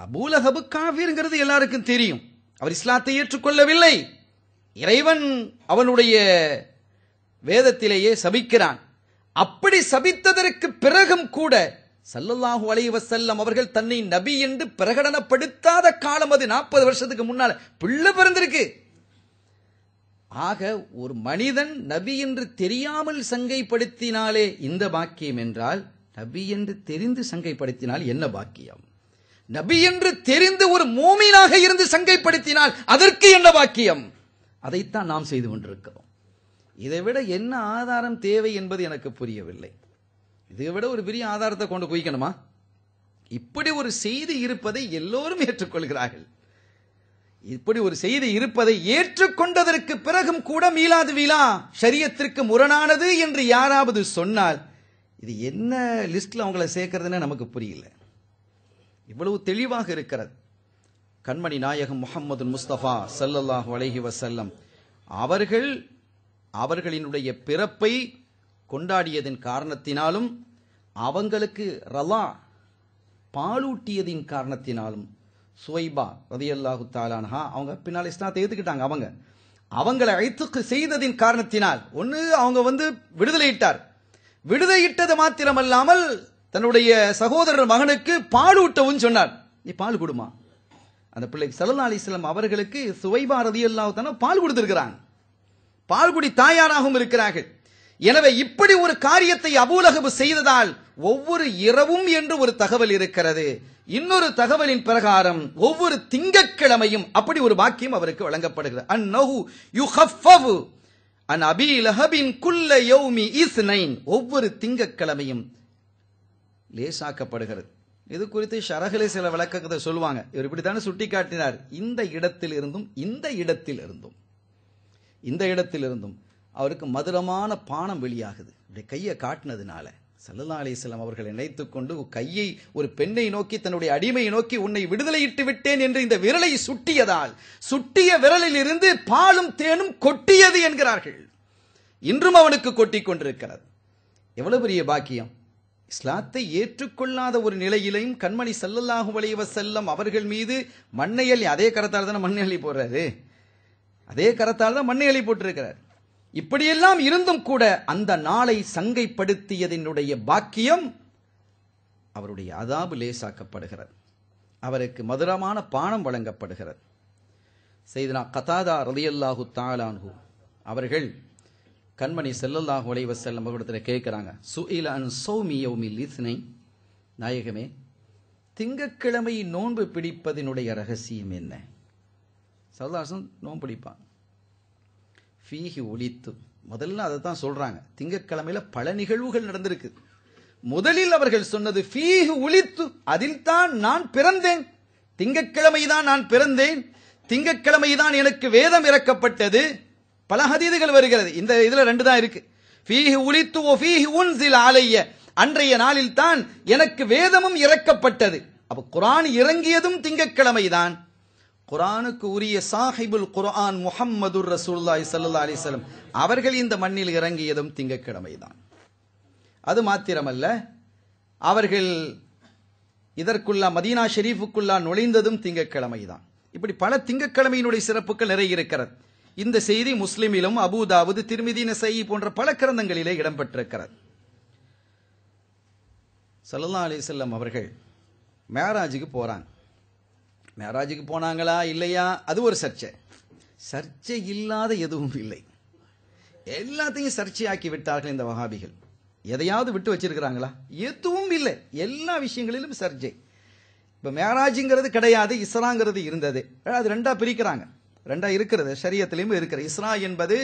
அபூலஹப் காஃபிர்ங்கிறது எல்லாருக்கும் தெரியும். அவர் இஸ்லாத்தை ஏற்றுக்கொள்ளவில்லை. இறைவன் அவனுடைய வேதத்திலேயே சபிக்கிறான். அப்படி சபித்ததற்கு பிறகும் கூட ஸல்லல்லாஹு அலைஹி வஸல்லம் அவர்கள் தன்னை நபி என்று பிரகடனப்படுத்தாத காலம் அது 40 வருஷத்துக்கு முன்னால பிள்ளை பிறந்திருக்கு. ஆக ஒரு மனிதன் நபி என்று தெரியாமல் சங்கைப்படுத்தினாலே இந்த பாக்கியம் என்றால், நபி என்று தெரிந்து சங்கைப்படுத்தினால் என்ன பாக்கியம்? நபி என்று தெரிந்து ஒரு மூமினாக இருந்து சங்கைப்படுத்தினால் அதற்கு என்ன பாக்கியம்? அதைத்தான் நாம் செய்து கொண்டிருக்கிறோம். இதைவிட என்ன ஆதாரம் தேவை என்பது எனக்கு புரியவில்லை. இதை விட ஒரு பெரிய ஆதாரத்தை கொண்டு குவிக்கணுமா? இப்படி ஒரு செய்தி இருப்பதை எல்லோரும் ஏற்றுக்கொள்கிறார்கள். இப்படி ஒரு செய்தி இருப்பதை ஏற்றுக்கொண்டதற்கு பிறகும் கூட மீலாது விழா ஷரியத்திற்கு முரணானது என்று யாராவது சொன்னால் இது என்ன லிஸ்ட்ல அவங்களை சேர்க்கிறதுன்னு நமக்கு புரியல. இவ்வளவு தெளிவாக இருக்கிறது. கண்மணி நாயகம் முஹம்மது முஸ்தபா ஸல்லல்லாஹு அலைஹி வஸல்லம் அவர்களினுடைய பிறப்பை கொண்டாடியதின் காரணத்தினாலும் அவங்களுக்கு ரலா பாலூட்டியதின் காரணத்தினாலும் சுவைபா ரலியல்லாஹு தஆலா அன்ஹா அவங்க பின்னால் இஸ்லாத்தை ஏத்துக்கிட்டாங்க. அவங்களை ஐத்துக்கு செய்ததின் காரணத்தினால் ஒன்று அவங்க விடுதலையிட்டார். விடுதலையிட்டது மாத்திரமல்லாமல் தன்னுடைய சகோதரர் மகனுக்கு பாலூட்டவும் சொன்னார். நீ பால் கொடுமா. அந்த பிள்ளைக்கு ஸல்லல்லாஹு அலைஹி வஸல்லம் அவர்களுக்கு சுவைபா ரலியல்லாஹு தஆலா பால் கொடுத்திருக்கிறாங்க. பால்குடி தாயாராகவும் இருக்கிறார்கள். எனவே இப்படி ஒரு காரியத்தை அபூலஹப் செய்ததால் ஒவ்வொரு இரவும் என்று ஒரு தகவல் இருக்கிறது. இன்னொரு தகவலின் பிரகாரம் ஒவ்வொரு திங்கட்கிழமையும் அப்படி ஒரு பாக்கியம் அவருக்கு வழங்கப்படுகிறது. அன்னஹு யுஹஃபஃபு அன் அபீ லஹபின் குல்ல யௌமி இஸ்னைன், ஒவ்வொரு திங்கட்கிழமையும் லேசாக்கப்படுகிறது. இது குறித்து ஷரஹிலே சில விளக்கத்தை சொல்லுவாங்க. இவர் இப்படித்தானே சுட்டி காட்டினார். இந்த இடத்திலிருந்தும் அவருக்கு மதுரமான பானம் வெளியாகுது. இப்படி கையை காட்டினதுனால ஸல்லல்லாஹு அலைஹி வஸல்லம் அவர்கள் நினைத்துக் கொண்டு கையை ஒரு பெண்ணை நோக்கி தன்னுடைய அடிமையை நோக்கி உன்னை விடுதலையிட்டு விட்டேன் என்று இந்த விரலை சுட்டியதால் சுட்டிய விரலில் இருந்து பாலும் தேனும் கொட்டியது என்கிறார்கள். இன்றும் அவனுக்கு கொட்டிக் கொண்டிருக்கிறது. எவ்வளவு பெரிய பாக்கியம்! இஸ்லாத்தை ஏற்றுக்கொள்ளாத ஒரு நிலையிலையும் கண்மணி ஸல்லல்லாஹு அலைஹி வஸல்லம் அவர்கள் மீது மண்ணை அதே கரத்தால் தானே மண்ணை அள்ளி போடுறாரு. அதே கரத்தால் தான் மண்ணை அள்ளி போட்டிருக்கிறார். இப்படியெல்லாம் இருந்தும் கூட அந்த நாளை சங்கைப்படுத்தியதனுடைய பாக்கியம் அவருடைய அதாபு லேசாக்கப்படுகிறது. அவருக்கு மதுரமான பானம் வழங்கப்படுகிறது. சையதுனா கதாதா ரலியல்லாஹு தஆலா அன்ஹு அவர்கள் கண்மணி ஸல்லல்லாஹு அலைஹி வஸல்லம் அவர்களிடத்தில் கேட்கிறாங்க, சுஇல அன் ஸௌமி யௌமில் இஸ்னைன், நாயகமே திங்கட்கிழமை நோன்பு பிடிப்பதனுடைய ரகசியம் என்ன? ஸல்லல்லாஹு அலைஹி வஸல்லம் நோன்பு பிடிப்பாங்க. ஃபீஹி உலித்து, முதல்ல அதை தான் சொல்றாங்க. திங்கட்கிழமையில பல நிகழ்வுகள் நடந்திருக்கு. முதலில் அவர்கள் சொன்னது ஃபீஹி உலித்து, அதில் தான் நான் பிறந்தேன். திங்கட்கிழமை தான் நான் பிறந்தேன். திங்கட்கிழமை தான் எனக்கு வேதம் இறக்கப்பட்டது. பல ஹதீதுகள் வருகிறது. இந்த இதுல 2 தான் இருக்கு. ஃபீஹி உலித்து வ ஃபீஹி உன்ஸில அலைய, அன்றைய நாளில் தான் எனக்கு வேதமும் இறக்கப்பட்டது. அப்ப குர்ஆன் இறங்கியதும் திங்கட்கிழமை தான். குர்ஆனுக்கு உரிய சாஹிபுல் குர்ஆன் முஹம்மதுர் ரசூலுல்லாஹி ஸல்லல்லாஹு அலைஹி வஸல்லம் அவர்கள் இந்த மண்ணில் இறங்கியதும் திங்கட்கிழமை தான். அது மாத்திரமல்ல, அவர்கள் இதற்குள்ளா மதீனா ஷெரீஃபுக்குள்ளா நுழைந்ததும் திங்கட்கிழமை தான். இப்படி பல திங்கட்கிழமையினுடைய சிறப்புகள் நிறைய இருக்கிறது. இந்த செய்தி முஸ்லிமிலும் அபூதாவுது திர்மிதி நஸஈ போன்ற பல கிரந்தங்களிலே இடம்பெற்றிருக்கிறது. ஸல்லல்லாஹு அலைஹி வஸல்லம் அவர்கள் மேராஜுக்கு போறாங்க. மேராஜுக்கு போனாங்களா இல்லையா அது ஒரு சர்ச்சை. சர்ச்சை இல்லாத எதுவும் இல்லை. எல்லாத்தையும் சர்ச்சையாக்கி விட்டார்கள் இந்த வஹாபிகள். எதையாவது விட்டு வச்சிருக்கிறாங்களா? எதுவும் இல்லை. எல்லா விஷயங்களிலும் சர்ச்சை. இப்ப மேராஜுங்கிறது கிடையாது, இஸ்ராங்கிறது இருந்தது. அது 2ஆ பிரிக்கிறாங்க. 2ஆ இருக்கிறது, ஷரியத்திலும் இருக்கிற. இஸ்ரா என்பது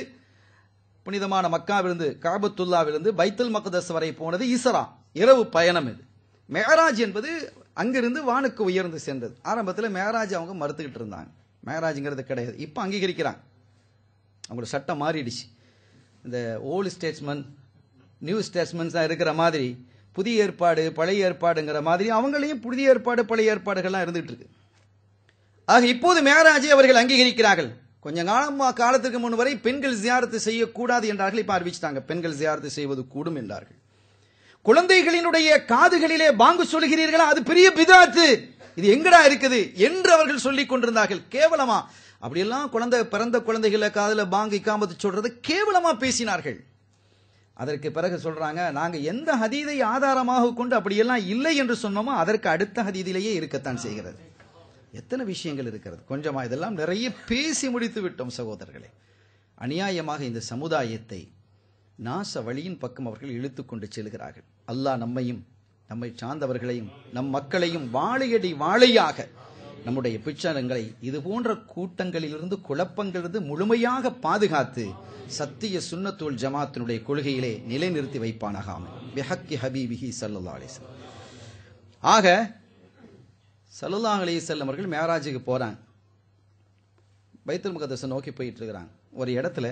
புனிதமான மக்காவிலிருந்து காபத்துல்லாவிலிருந்து பைத்துல் மக்தஸ் வரை போனது இஸ்ரா, இரவு பயணம். இது மேராஜ் என்பது அங்கிருந்து வானுக்கு உயர்ந்து சென்றது. ஆரம்பத்தில் மேராஜ் அவங்க மறுத்துக்கிட்டு இருந்தாங்க. மேராஜ்ங்கிறது கிடையாது. இப்போ அங்கீகரிக்கிறாங்க. அவங்களோட சட்டம் மாறிடுச்சு. இந்த ஓல்டு ஸ்டேட்ஸ்மன் நியூ ஸ்டேட்ஸ்மன்ஸ் இருக்கிற மாதிரி புதிய ஏற்பாடு பழைய ஏற்பாடுங்கிற மாதிரி அவங்களையும் புதிய ஏற்பாடு பழைய ஏற்பாடுகள்லாம் இருந்துகிட்டு இருக்கு. ஆக இப்போது மேராஜை அவர்கள் அங்கீகரிக்கிறார்கள். கொஞ்ச காலத்துக்கு முன் வரை பெண்கள் ஜியாரத்து செய்யக்கூடாது என்றார்கள். இப்ப அறிவிச்சிட்டாங்க பெண்கள் ஜியாரத்து செய்வது கூடும் என்றார்கள். குழந்தைகளினுடைய காதுகளிலே பாங்கு சொல்கிறீர்களா? அது பெரிய பிதாத்து. இது எங்கடா இருக்குது என்று அவர்கள் சொல்லிக் கொண்டிருந்தார்கள். கேவலமா அப்படியெல்லாம் பிறந்த குழந்தைகளை காதுல பாங்கு இக்காமத்து சொல்றது கேவலமா பேசினார்கள். அதற்கு பிறகு சொல்றாங்க, நாங்க எந்த ஹதீதை ஆதாரமாக கொண்டு அப்படியெல்லாம் இல்லை என்று சொன்னோமோ அதற்கு அடுத்த ஹதீதிலேயே இருக்கத்தான் செய்கிறது. எத்தனை விஷயங்கள் இருக்கிறது, கொஞ்சமா இதெல்லாம் நிறைய பேசி முடித்து விட்டோம் சகோதரர்களே. அநியாயமாக இந்த சமுதாயத்தை நாச வழியின் பக்கம் அவர்கள் இழுத்துக் கொண்டு செல்கிறார்கள். அல்லாஹ் நம்மையும் நம்மை சார்ந்தவர்களையும் நம் மக்களையும் வாழையடி வாழையாக நம்முடைய பிச்சரங்களை இது போன்ற கூட்டங்களிலிருந்து குழப்பங்களிலிருந்து முழுமையாக பாதுகாத்து சத்திய சுன்னத்துல் ஜமாத்தினுடைய கொள்கையிலே நிலைநிறுத்தி வைப்பானாக. ஆமீன். பிஹக்கி ஹபீபிஹி ஸல்லல்லாஹு அலைஹி வஸல்லம். ஆக ஸல்லல்லாஹு அலைஹி வஸல்லம் அவர்கள் மேராஜுக்கு போறாங்க. பைத்துல் முகத்தஸை நோக்கி போயிட்டு இருக்கிறாங்க. ஒரு இடத்துல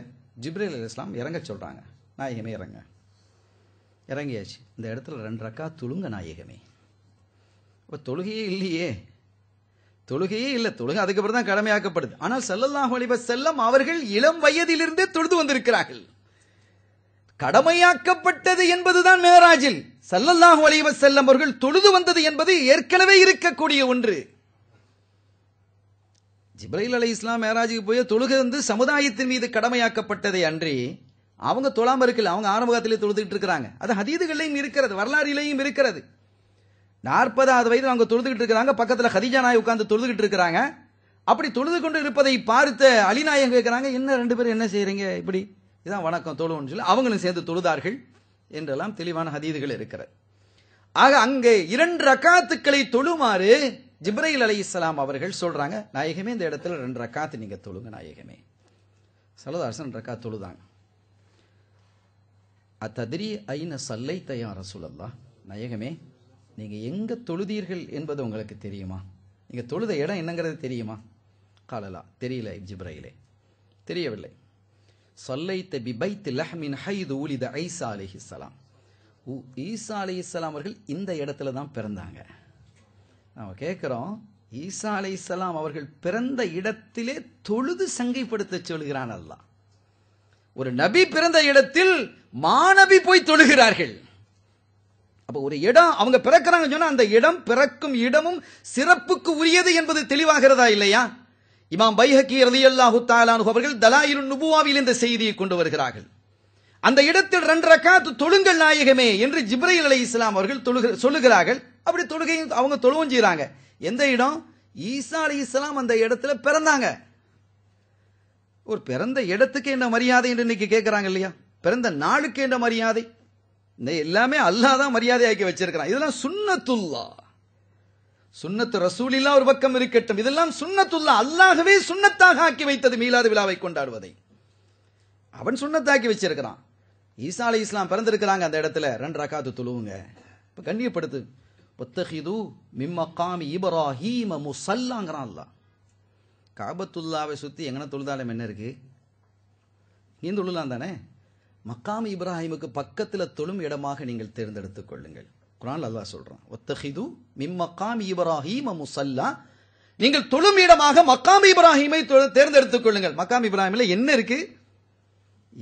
ஜிப்ரீல் அலைஹிஸ்ஸலாம் இறங்க சொல்றாங்க. நாயகமே இறங்க. இறங்கியாச்சு. இந்த இடத்துல 2 ரக்காத் தொழுங்க நாயகமே. இப்போ தொழுகையே இல்லையே, தொழுகையே இல்லை. தொழுகை அதுக்கப்புறம் தான் கடமையாக்கப்படுது. ஆனால் ஸல்லல்லாஹு அலைஹி வஸல்லம் அவர்கள் இளம் வயதிலிருந்தே தொழுது வந்திருக்கிறார்கள். கடமையாக்கப்பட்டது என்பதுதான் மேராஜில். ஸல்லல்லாஹு அலைஹி வஸல்லம் அவர்கள் தொழுது வந்தது என்பது ஏற்கனவே இருக்கக்கூடிய ஒன்று. ஜிப்ரீல் அலைஹிஸ்ஸலாம் மேராஜுக்கு போய் தொழுகை வந்து சமுதாயத்தின் மீது கடமையாக்கப்பட்டதை அன்றி அவங்க தொழாம இருக்கல. அவங்க ஆரம்பத்திலே தொழுதுகிட்டு இருக்கிறாங்க. அது ஹதீதுகளையும் இருக்கிறது, வரலாறிலேயும் இருக்கிறது. 40வது வயதில் அவங்க தொழுதுகிட்டு இருக்கிறாங்க. பக்கத்துல ஹதீஜா நாய் உட்கார்ந்து தொழுதுகிட்டு இருக்கிறாங்க. அப்படி தொழுது கொண்டு இருப்பதை பார்த்த அலி நாயகம் கேட்கிறாங்க, என்ன 2 பேரும் என்ன செய்யறீங்க, இப்படி இதான் வணக்கம் தொழுவோம்னு சொல்லி அவங்களும் சேர்ந்து தொழுதார்கள் என்றெல்லாம் தெளிவான ஹதீதுகள் இருக்கிறது. ஆக அங்கே 2 ரக்காத்துக்களை தொழுமாறு ஜிப்ரீல் அலைஹிஸ்ஸலாம் அவர்கள் சொல்றாங்க, நாயகமே இந்த இடத்துல 2 ரக்காத்து நீங்க தொழுங்க நாயகமே. ஸல்லல்லாஹு அலைஹி வஸல்லம் ரக்காத் தொழுதாங்க. அத்தத்ரி ஐன ஸல்லைத யா ரசூலல்லாஹ், நாயகமே நீங்க எங்க தொழுதீர்கள் என்பது உங்களுக்கு தெரியுமா, நீங்க தொழுத இடம் என்னங்கிறது தெரியுமா? காலலா, தெரியல ஜிப்ரீலே, தெரியவில்லை. ஸல்லைத பிபைத் லஹ்மின் ஹைது உலித ஈசா அலைஹிஸ்ஸலாம், ஈசா அலைஹிஸ்ஸலாம் அவர்கள் இந்த இடத்துல தான் பிறந்தாங்க. நாம கேட்கிறோம், ஈசா அலைஹிஸ்ஸலாம் அவர்கள் பிறந்த இடத்திலே தொழுது சங்கைப்படுத்த சொல்கிறான் அல்லாஹ். ஒரு நபி பிறந்த இடத்தில் மாநபி போய் தொழுகிறார்கள். அப்ப ஒரு இடம் அவங்க பிறக்கிறாங்க சொன்னா அந்த இடம் பிறக்கும் இடமும் சிறப்புக்கு உரியது என்பது தெளிவாகிறதா இல்லையா? இமாம் பைஹக்கி ரலியல்லாஹு தஆலா அன்ஹு அவர்கள் தலாயிலுன் நுபுவாவில் இந்த செய்தியை கொண்டு வருகிறார்கள். அந்த இடத்தில் 2 ரக்காத் தொழுங்கள் நாயகமே என்று ஜிப்ரீல் அலைஹிஸ்ஸலாம் அவர்கள் சொல்லுகிறார்கள். அப்படி தொழுகையும் அவங்க தொழுவும் செய்றாங்க. எந்த இடம்? ஈசா அலைஹிஸ்ஸலாம் அந்த இடத்துல பிறந்தாங்க. ஒரு பிறந்த இடத்துக்கு என்ன மரியாதை என்று இன்னைக்கு கேட்கிறாங்க இல்லையா? பிறந்த நாளுக்கு என்ன மரியாதை? எல்லாமே அல்லாஹ் தான் மரியாதை ஆக்கி வச்சிருக்கிறான். இதெல்லாம் சுன்னத்துல்லாஹ், சுன்னத்து ரசூலில்லாஹ் ஒரு பக்கம் இருக்கட்டும், இதெல்லாம் சுன்னத்துல்லாஹ், அல்லாஹ்வே சுன்னத்தாக ஆக்கி வைத்தது மீலாது விழாவை கொண்டாடுவதை. அவன் சுன்னத்தாக்கி வச்சிருக்கிறான். ஈசா அலைஹிஸ்ஸலாம் பிறந்திருக்கிறாங்க அந்த இடத்துல 2 ரக்காத்து தொழுவுங்க. இப்ப கண்ணியப்படுத்து. வத்தஹிது மின் மகாமி இப்ராஹீம முஸல்லாங்கறான் அல்லாஹ். காபத்துல்லாவை சுத்தி எங்கன தொழுதாலும் என்ன இருக்கு? நீ தொழுலாம் தானே? மக்காம் இப்ராஹிமுக்கு பக்கத்துல தொழும் இடமாக நீங்கள் தேர்ந்தெடுத்துக் கொள்ளுங்கள். குர்ஆன்ல அல்லாஹ் சொல்றான், வத்தஹிது மின் மகாமி இப்ராஹீம முஸல்லா, நீங்கள் தொழும் இடமாக மக்காம் இப்ராஹிமை தேர்ந்தெடுத்துக் கொள்ளுங்கள். மக்காம் இப்ராஹிம்ல என்ன இருக்கு?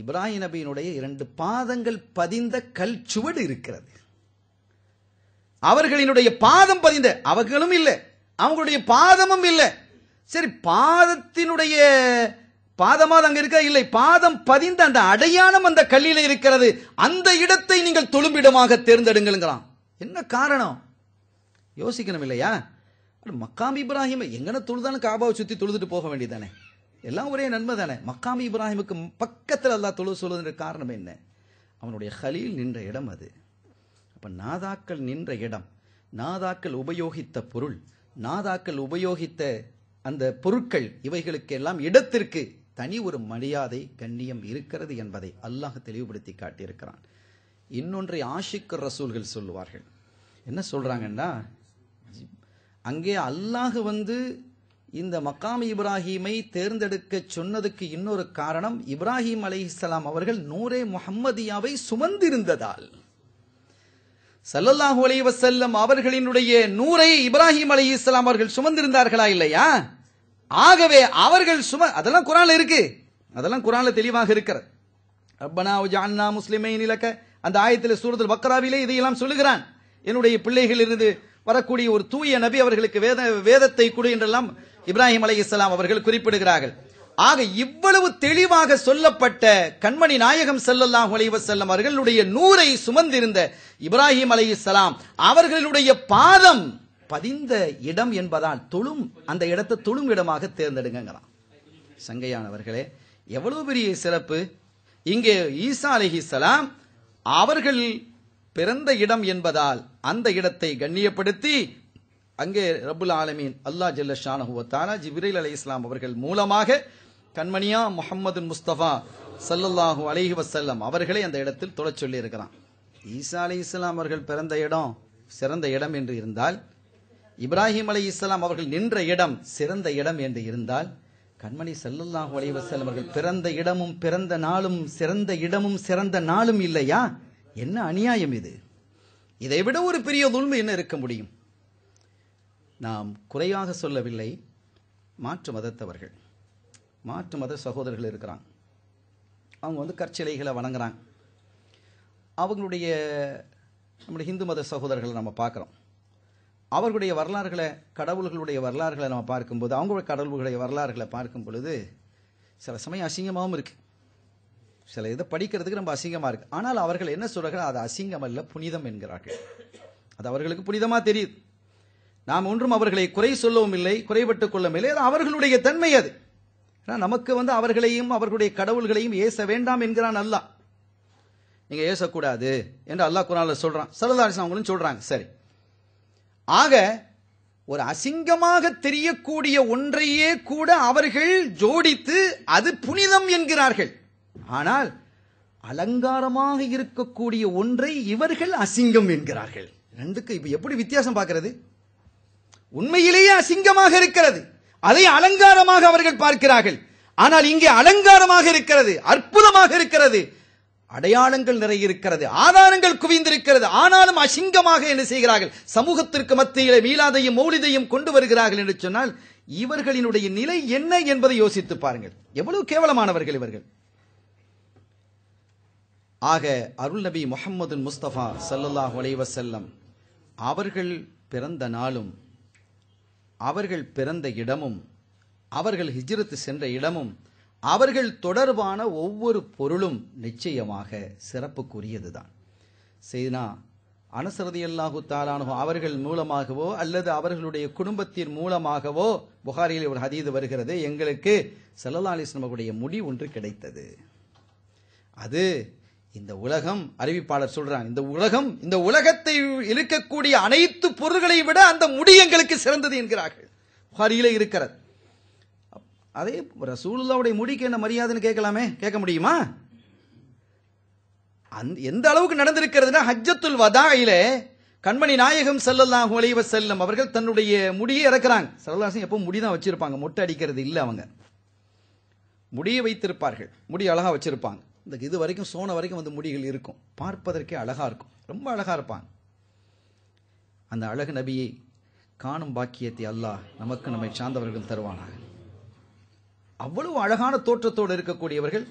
இப்ராஹிம் நபியினுடைய 2 பாதங்கள் பதிந்த கல் சுவடு இருக்கிறது. அவர்களினுடைய பாதம் பதிந்த, அவர்களும் இல்லை, அவங்களுடைய பாதமும் இல்லை. சரி, பாதத்தினுடைய பாதமாக அங்க இருக்க இல்லை, பாதம் பதிந்த அந்த அடையாளம் அந்த கல்லில் இருக்கிறது. அந்த இடத்தை நீங்கள் தொழும்பிடமாக தேர்ந்தெடுங்கள்ங்கிறான். என்ன காரணம் யோசிக்கணும் இல்லையா? மக்காம் இப்ராஹிம் எங்கன தொழுதாலும் காபாவை சுத்தி தொழுதுட்டு போக வேண்டியதானே, எல்லாம் ஒரே நன்மை தானே. மக்காம் இப்ராஹிமுக்கு பக்கத்தில் அல்லாஹ் தொழுது சொல்வதற்கு காரணம் என்ன? அவனுடைய ஹலீல் நின்ற இடம் அது. அப்ப நாதாக்கள் நின்ற இடம், நாதாக்கள் உபயோகித்த பொருள், நாதாக்கள் உபயோகித்த அந்த பொருட்கள், இவைகளுக்கு எல்லாம் இடத்திற்கு தனி ஒரு மரியாதை கண்ணியம் இருக்கிறது என்பதை அல்லாஹ் தெளிவுபடுத்தி காட்டியிருக்கிறான். இன்னொன்றை ஆஷிக் ரசூல்கள் சொல்லுவார்கள். என்ன சொல்றாங்கன்னா, அங்கே அல்லாஹ் இந்த மக்காம் இப்ராஹீமை தேர்ந்தெடுக்க சொன்னதுக்கு இன்னொரு காரணம், இப்ராஹிம் அலைஹிஸ்ஸலாம் அவர்கள் நூரே முஹம்மதியாவை சுமந்திருந்ததால். ஸல்லல்லாஹு அலைஹி வஸல்லம் அவர்களினுடைய நூரை இப்ராஹிம் அலைஹிஸ்ஸலாம் அவர்கள் சுமந்திருந்தார்களா இல்லையா? ஆகவே அவர்கள் அதெல்லாம் குர்ஆன்ல இருக்கு, அதெல்லாம் குர்ஆன்ல தெளிவாக இருக்கிறது. ரப்பனா வஜஅல்னா முஸ்லிமைன் லக, அந்த ஆயத்திலே சூரத்துல் பக்ராவிலே இதையெல்லாம் சொல்லுகிறான். என்னுடைய பிள்ளைகளிலிருந்து வரக்கூடிய ஒரு தூய நபி அவர்களுக்கு வேதத்தை கொடு என்றெல்லாம் இப்ராஹிம் அலைஹிஸ்ஸலாம் அவர்கள் குறிப்பிடுகிறார்கள். ஆக இவ்வளவு தெளிவாக சொல்லப்பட்ட கண்மணி நாயகம் ஸல்லல்லாஹு அலைஹி வஸல்லம் அவர்களுடைய நூரை சுமந்திருந்த இப்ராஹிம் அலைஹிஸ்ஸலாம் அவர்களுடைய பாதம் பதிந்த இடம் என்பதால் அந்த இடத்தை தொழும் இடமாக தேர்ந்தெடுங்கிறான். சங்கையானவர்களே, எவ்வளவு பெரிய சிறப்பு! இங்கே ஈசா அலைஹிஸ்ஸலாம் அவர்கள் பிறந்த இடம் என்பதால் அந்த இடத்தை கண்ணியப்படுத்தி அங்கே ரப்புல் ஆலமீன் அல்லாஹ் ஜல்ல ஷானஹு வ தஆலா ஜிப்ரீல் அலைஹிஸ்ஸலாம் அவர்கள் மூலமாக கண்மணியா முஹம்மது முஸ்தபா ஸல்லல்லாஹு அலைஹி வஸல்லம் அவர்களை அந்த இடத்தில் தொழச் சொல்லி இருக்கிறான். ஈசா அலைஹிஸ்ஸலாம் அவர்கள் பிறந்த இடம் சிறந்த இடம் என்று இருந்தால், இப்ராஹிம் அலைஹிஸ்ஸலாம் அவர்கள் நின்ற இடம் சிறந்த இடம் என்று இருந்தால், கண்மணி ஸல்லல்லாஹு அலைஹி வஸல்லம் அவர்கள் பிறந்த இடமும் பிறந்த நாளும் சிறந்த இடமும் சிறந்த நாளும் இல்லையா? என்ன அநியாயம் இது! இதை விட ஒரு பெரிய துல்மு என்ன இருக்க முடியும்? நாம் குறையாக சொல்லவில்லை. மாற்று மதத்தவர்கள், மாற்று மத சகோதரர்கள் இருக்கிறாங்க. அவங்க கற்சிலைகளை வணங்குறாங்க. அவங்களுடைய நம்முடைய ஹிந்து மத சகோதரர்களை நம்ம பார்க்குறோம். அவர்களுடைய வரலாறுகளை, கடவுள்களுடைய வரலாறுகளை நம்ம பார்க்கும்போது, அவங்களுடைய கடவுள்களுடைய வரலாறுகளை பார்க்கும் பொழுது சில சமயம் அசிங்கமாகவும் இருக்கு. சில இதை படிக்கிறதுக்கு ரொம்ப அசிங்கமாக இருக்கு. ஆனால் அவர்கள் என்ன சொல்றார்கள்? அது அசிங்கம் அல்ல, புனிதம் என்கிறார்கள். அது அவர்களுக்கு புனிதமாக தெரியுது. நாம் ஒன்றும் அவர்களை குறை சொல்லவும் இல்லை, குறைபட்டுக் கொள்ளவும் இல்லை. அது அவர்களுடைய தன்மை. அது நமக்கு அவர்களையும் அவர்களுடைய கடவுள்களையும் ஏச வேண்டாம் என்கிறான் அல்லாஹ். நீங்க ஏசக்கூடாது என்று அல்லாஹ் குர்ஆன்ல சொல்றான். ஸல்லல்லாஹு அலைஹி வஸல்லம் அவங்களும் சொல்றாங்க. சரி, ஆக ஒரு அசிங்கமாக தெரியக்கூடிய ஒன்றையே கூட அவர்கள் ஜோடித்து அது புனிதம் என்கிறார்கள். ஆனால் அலங்காரமாக இருக்கக்கூடிய ஒன்றை இவர்கள் அசிங்கம் என்கிறார்கள். ரெண்டுக்கு இப்ப எப்படி வித்தியாசம் பார்க்கிறது? உண்மையிலேயே அசிங்கமாக இருக்கிறது, அதை அலங்காரமாக அவர்கள் பார்க்கிறார்கள். ஆனால் இங்கே அலங்காரமாக இருக்கிறது, அற்புதமாக இருக்கிறது, அடையாளங்கள் நிறைய இருக்கிறது, ஆதாரங்கள் குவிந்திருக்கிறது. ஆனாலும் அசிங்கமாக என்ன செய்கிறார்கள்? சமூகத்திற்கு மத்தியிலே மீலாதையும் மௌலிதையும் கொண்டு வருகிறார்கள் என்று சொன்னால் இவர்களினுடைய நிலை என்ன என்பதை யோசித்து பாருங்கள். எவ்வளவு கேவலமானவர்கள் இவர்கள்! ஆக அருள் நபி முஹம்மது முஸ்தபா ஸல்லல்லாஹு அலைஹி வஸல்லம் அவர்கள் பிறந்த நாளும், அவர்கள் பிறந்த இடமும், அவர்கள் ஹிஜ்ரத் சென்ற இடமும், அவர்கள் தொடர்பான ஒவ்வொரு பொருளும் நிச்சயமாக சிறப்புக்குரியதுதான். செய்தனா அனஸ் ரலியல்லாஹு தஆலா அன்ஹு அவர்கள் மூலமாகவோ அல்லது அவர்களுடைய குடும்பத்தின் மூலமாகவோ புகாரியில் ஒரு ஹதீஸ் வருகிறது, எங்களுக்கு ஸல்லல்லாஹு அலைஹி வஸல்லம் அவர்களுடைய முடி ஒன்று கிடைத்தது. அது இந்த உலகம், அறிவிப்பாளர் சொல்றாங்க, இந்த உலகத்தை இருக்கக்கூடிய அனைத்து பொருள்களை விட அந்த முடி எங்களுக்கு சிறந்தது என்கிறார்கள். புகாரியிலே இருக்கிறது. அதே ரசூலுல்லாஹ்வுடைய முடிக்கு என்ன மரியாதைன்னு கேட்கலாமே, கேட்க முடியுமா? எந்த அளவுக்கு நடந்திருக்கிறதுனா, ஹஜ்ஜத்துல் வதாயிலே கண்மணி நாயகம் ஸல்லல்லாஹு அலைஹி வஸல்லம் அவர்கள் தன்னுடைய முடியை இறக்குறாங்க. ஸல்லல்லாஹு அலைஹி வஸல்லம் எப்பவும் முடிதான் வச்சிருப்பாங்க, மொட்டை அடிக்கிறது இல்லை. அவங்க முடியை வைத்திருப்பார்கள், முடி அழகா வச்சிருப்பாங்க. இந்த இது வரைக்கும் சோன வரைக்கும் முடிகள் இருக்கும், பார்ப்பதற்கே அழகா இருக்கும், ரொம்ப அழகா இருப்பாங்க. அந்த அழகு நபியை காணும் பாக்கியத்தை அல்லாஹ் நமக்கு நம்மை சார்ந்தவர்கள் தருவானாக. அவ்வளவு அழகான தோற்றத்தோடு இருக்கக்கூடியவர்கள்.